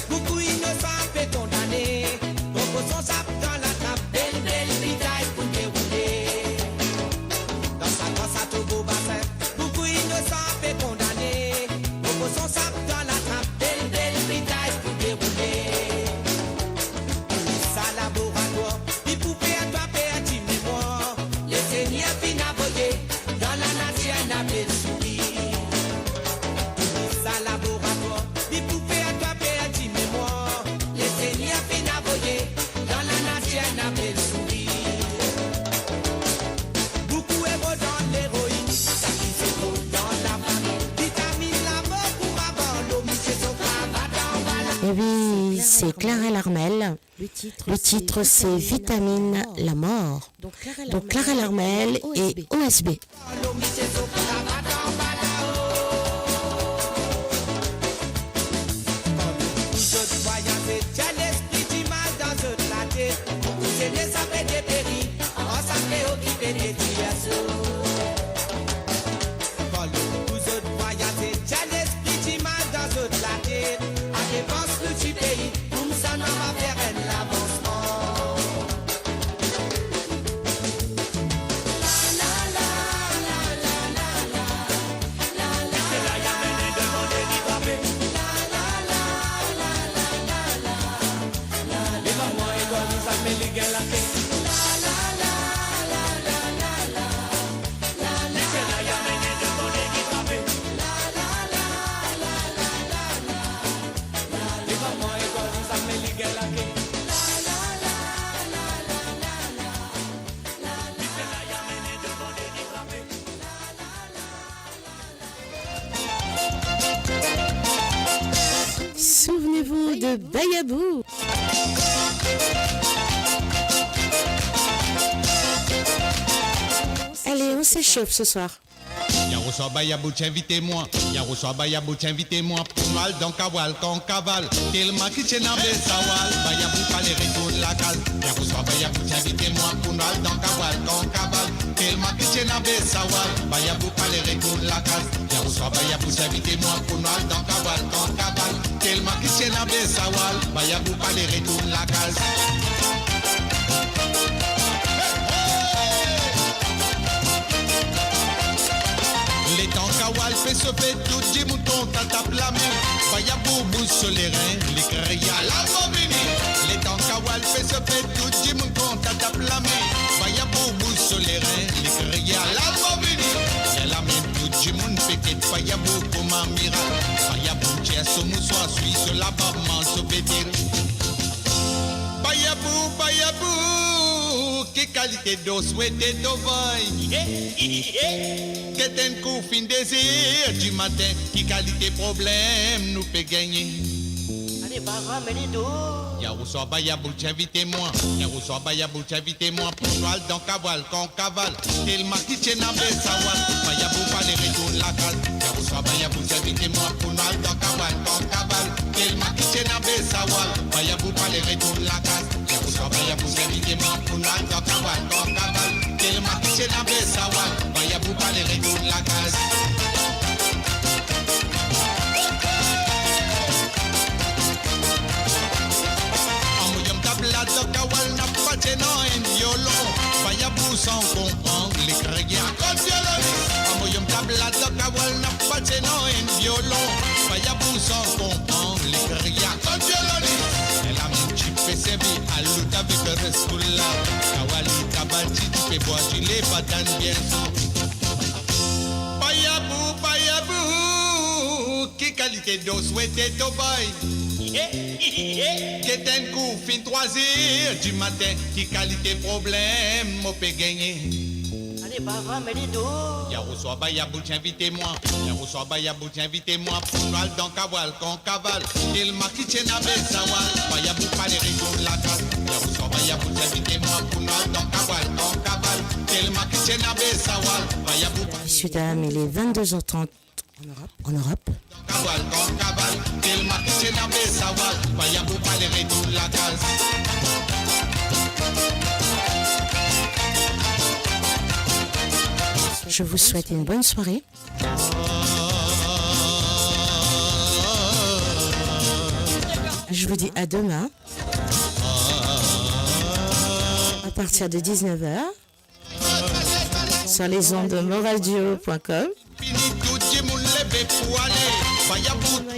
Beaucoup innocents fait condamner. Beaucoup sont sapes dans la trappe. Belle, belle bitaille pour dérouler. Dans sa danse à Togo bassin. Beaucoup innocents fait condamner. Beaucoup sont sapes dans la trappe. Belle, belle bitaille pour dérouler. Ça laboratoire. Il pouvait attraper un petit mémoire. Les seigneurs fin aboyés. Dans la nation à belle souris. Ça laboratoire. Il pouvait attraper un petit mémoire. Les seigneurs fin aboyés. Dans la nation à belle souris. Beaucoup est beau dans l'héroïne. Ça qui c'est beau dans la famille. Vitamine la mort pour avoir l'eau. C'est son cravate en bas. Et oui, c'est Clara Larmel. Le titre, c'est Vitamine la mort. Donc Clara Larmel et OSB. Souvenez-vous de Bayabou. Allez, on s'échauffe ce soir. Yaroussois Bayabou, invitez-moi. Yaroussois Bayabou, invitez-moi. Pour mal dans Kawal, quand cavale. Tellement qui tient en Bessawal. Bayabou, pas les retours la cale. Yaroussois Bayabou, invitez-moi. Pour mal dans Kawal, quand cavale. Tellement qui tient en Bessawal. Bayabou, pas les retours la cale. Yaroussois Bayabou, invitez-moi. Pour mal dans Kawal, quand cavale. Tellement qui tient en Bessawal. Bayabou, pas les retours la cale. Les temps Kawal fait se fait tout du mouton tata plamé. Vaya boubou sur les reins, les créas la bobini. Les temps Kawal fait se fait tout du mouton tata plamé. Vaya boubou sur les reins, les créas la bobini. C'est la même tout du monde fait vaya boubou comme un miracle. Vaya boubou tiens son moussoir suit sur la barbe man se pétir. Vaya boubou, qui qualité d'eau souhaité d'ovaille. Qu'est un coup fin désir du matin, qui qualité problème nous fait gagner. Allez, barra, menido. Yaroussois Bayabou, invitez-moi. Yaroussois Bayabou, invitez-moi. Pour nous dans Kawal, quand cavale. Tellement qui tient en Bessawal. Bayabou, pas les retours la cale. Yaroussois Bayabou, invitez-moi. Pour nous dans Kawal, quand cavale. Tellement qui tient en Bessawal. Bayabou, pas les retours la cale. Yaroussois Bayabou, invitez-moi. Pour nous dans Kawal, quand cavale. Tellement qui tient en Bessawal. Bayabou, pas les retours la case. sans comprendre les créas comme violoniste. Amoyom tabla de kawal n'a pas de non en violon. Fayabou sans comprendre les créas comme violoniste. Elle a mon chip fait servir à l'autre avec le reste de la kawali tabati tu peux boire du lait pas tan bien sûr. Payabou, qui qualité d'eau souhaité au boy. Qui t'en coup fin 3h du matin, qui qualité problème, m'o peut gagner. Allez, bava, mais les dos. Yahoo soit Bayabou, invitez-moi. Yahoo soit Bayabou, invitez-moi. Pour nous, dans Kaval, qu'on cavale. Il m'a quitté na Bessawal. Bayabou, pas les rideaux de la case. Yahoo soit Bayabou, invitez-moi. Pour nous, dans Kaval, qu'on cavale. Il m'a quitté na Bessawal. Bayabou. Messieurs, dames, il est 22h30 en Europe. Kaval, qu'on cavale. Il m'a quitté na Bessawal. Bayabou, pas les rideaux de la case. Je vous souhaite une bonne soirée. Je vous dis à demain à partir de 19h sur les ondes de moradio.com.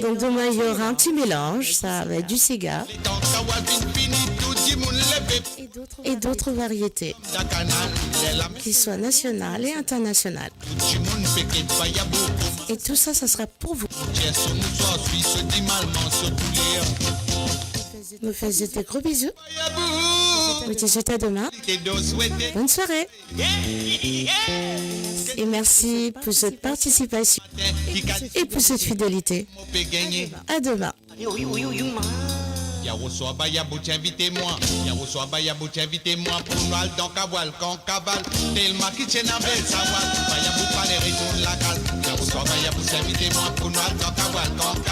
Donc demain il y aura un petit mélange, ça va être du cigare et d'autres variétés qui soient nationales et internationales. Et tout ça, ça sera pour vous. Nous faisons des gros bisous. Vous dites à demain. Bonne soirée. Et merci pour cette participation et pour cette fidélité. À demain. Yaroussoa Bayabou, invitez-moi. Yaroussoa Bayabou, invitez-moi. Pour nous, dans Kaval, qu'on cavale. Tellement qui tient à Bessawal. Bayabou, pas les retours de la cale. Yaroussoa Bayabou, invitez-moi. Pour nous, dans Kaval, qu'on cavale.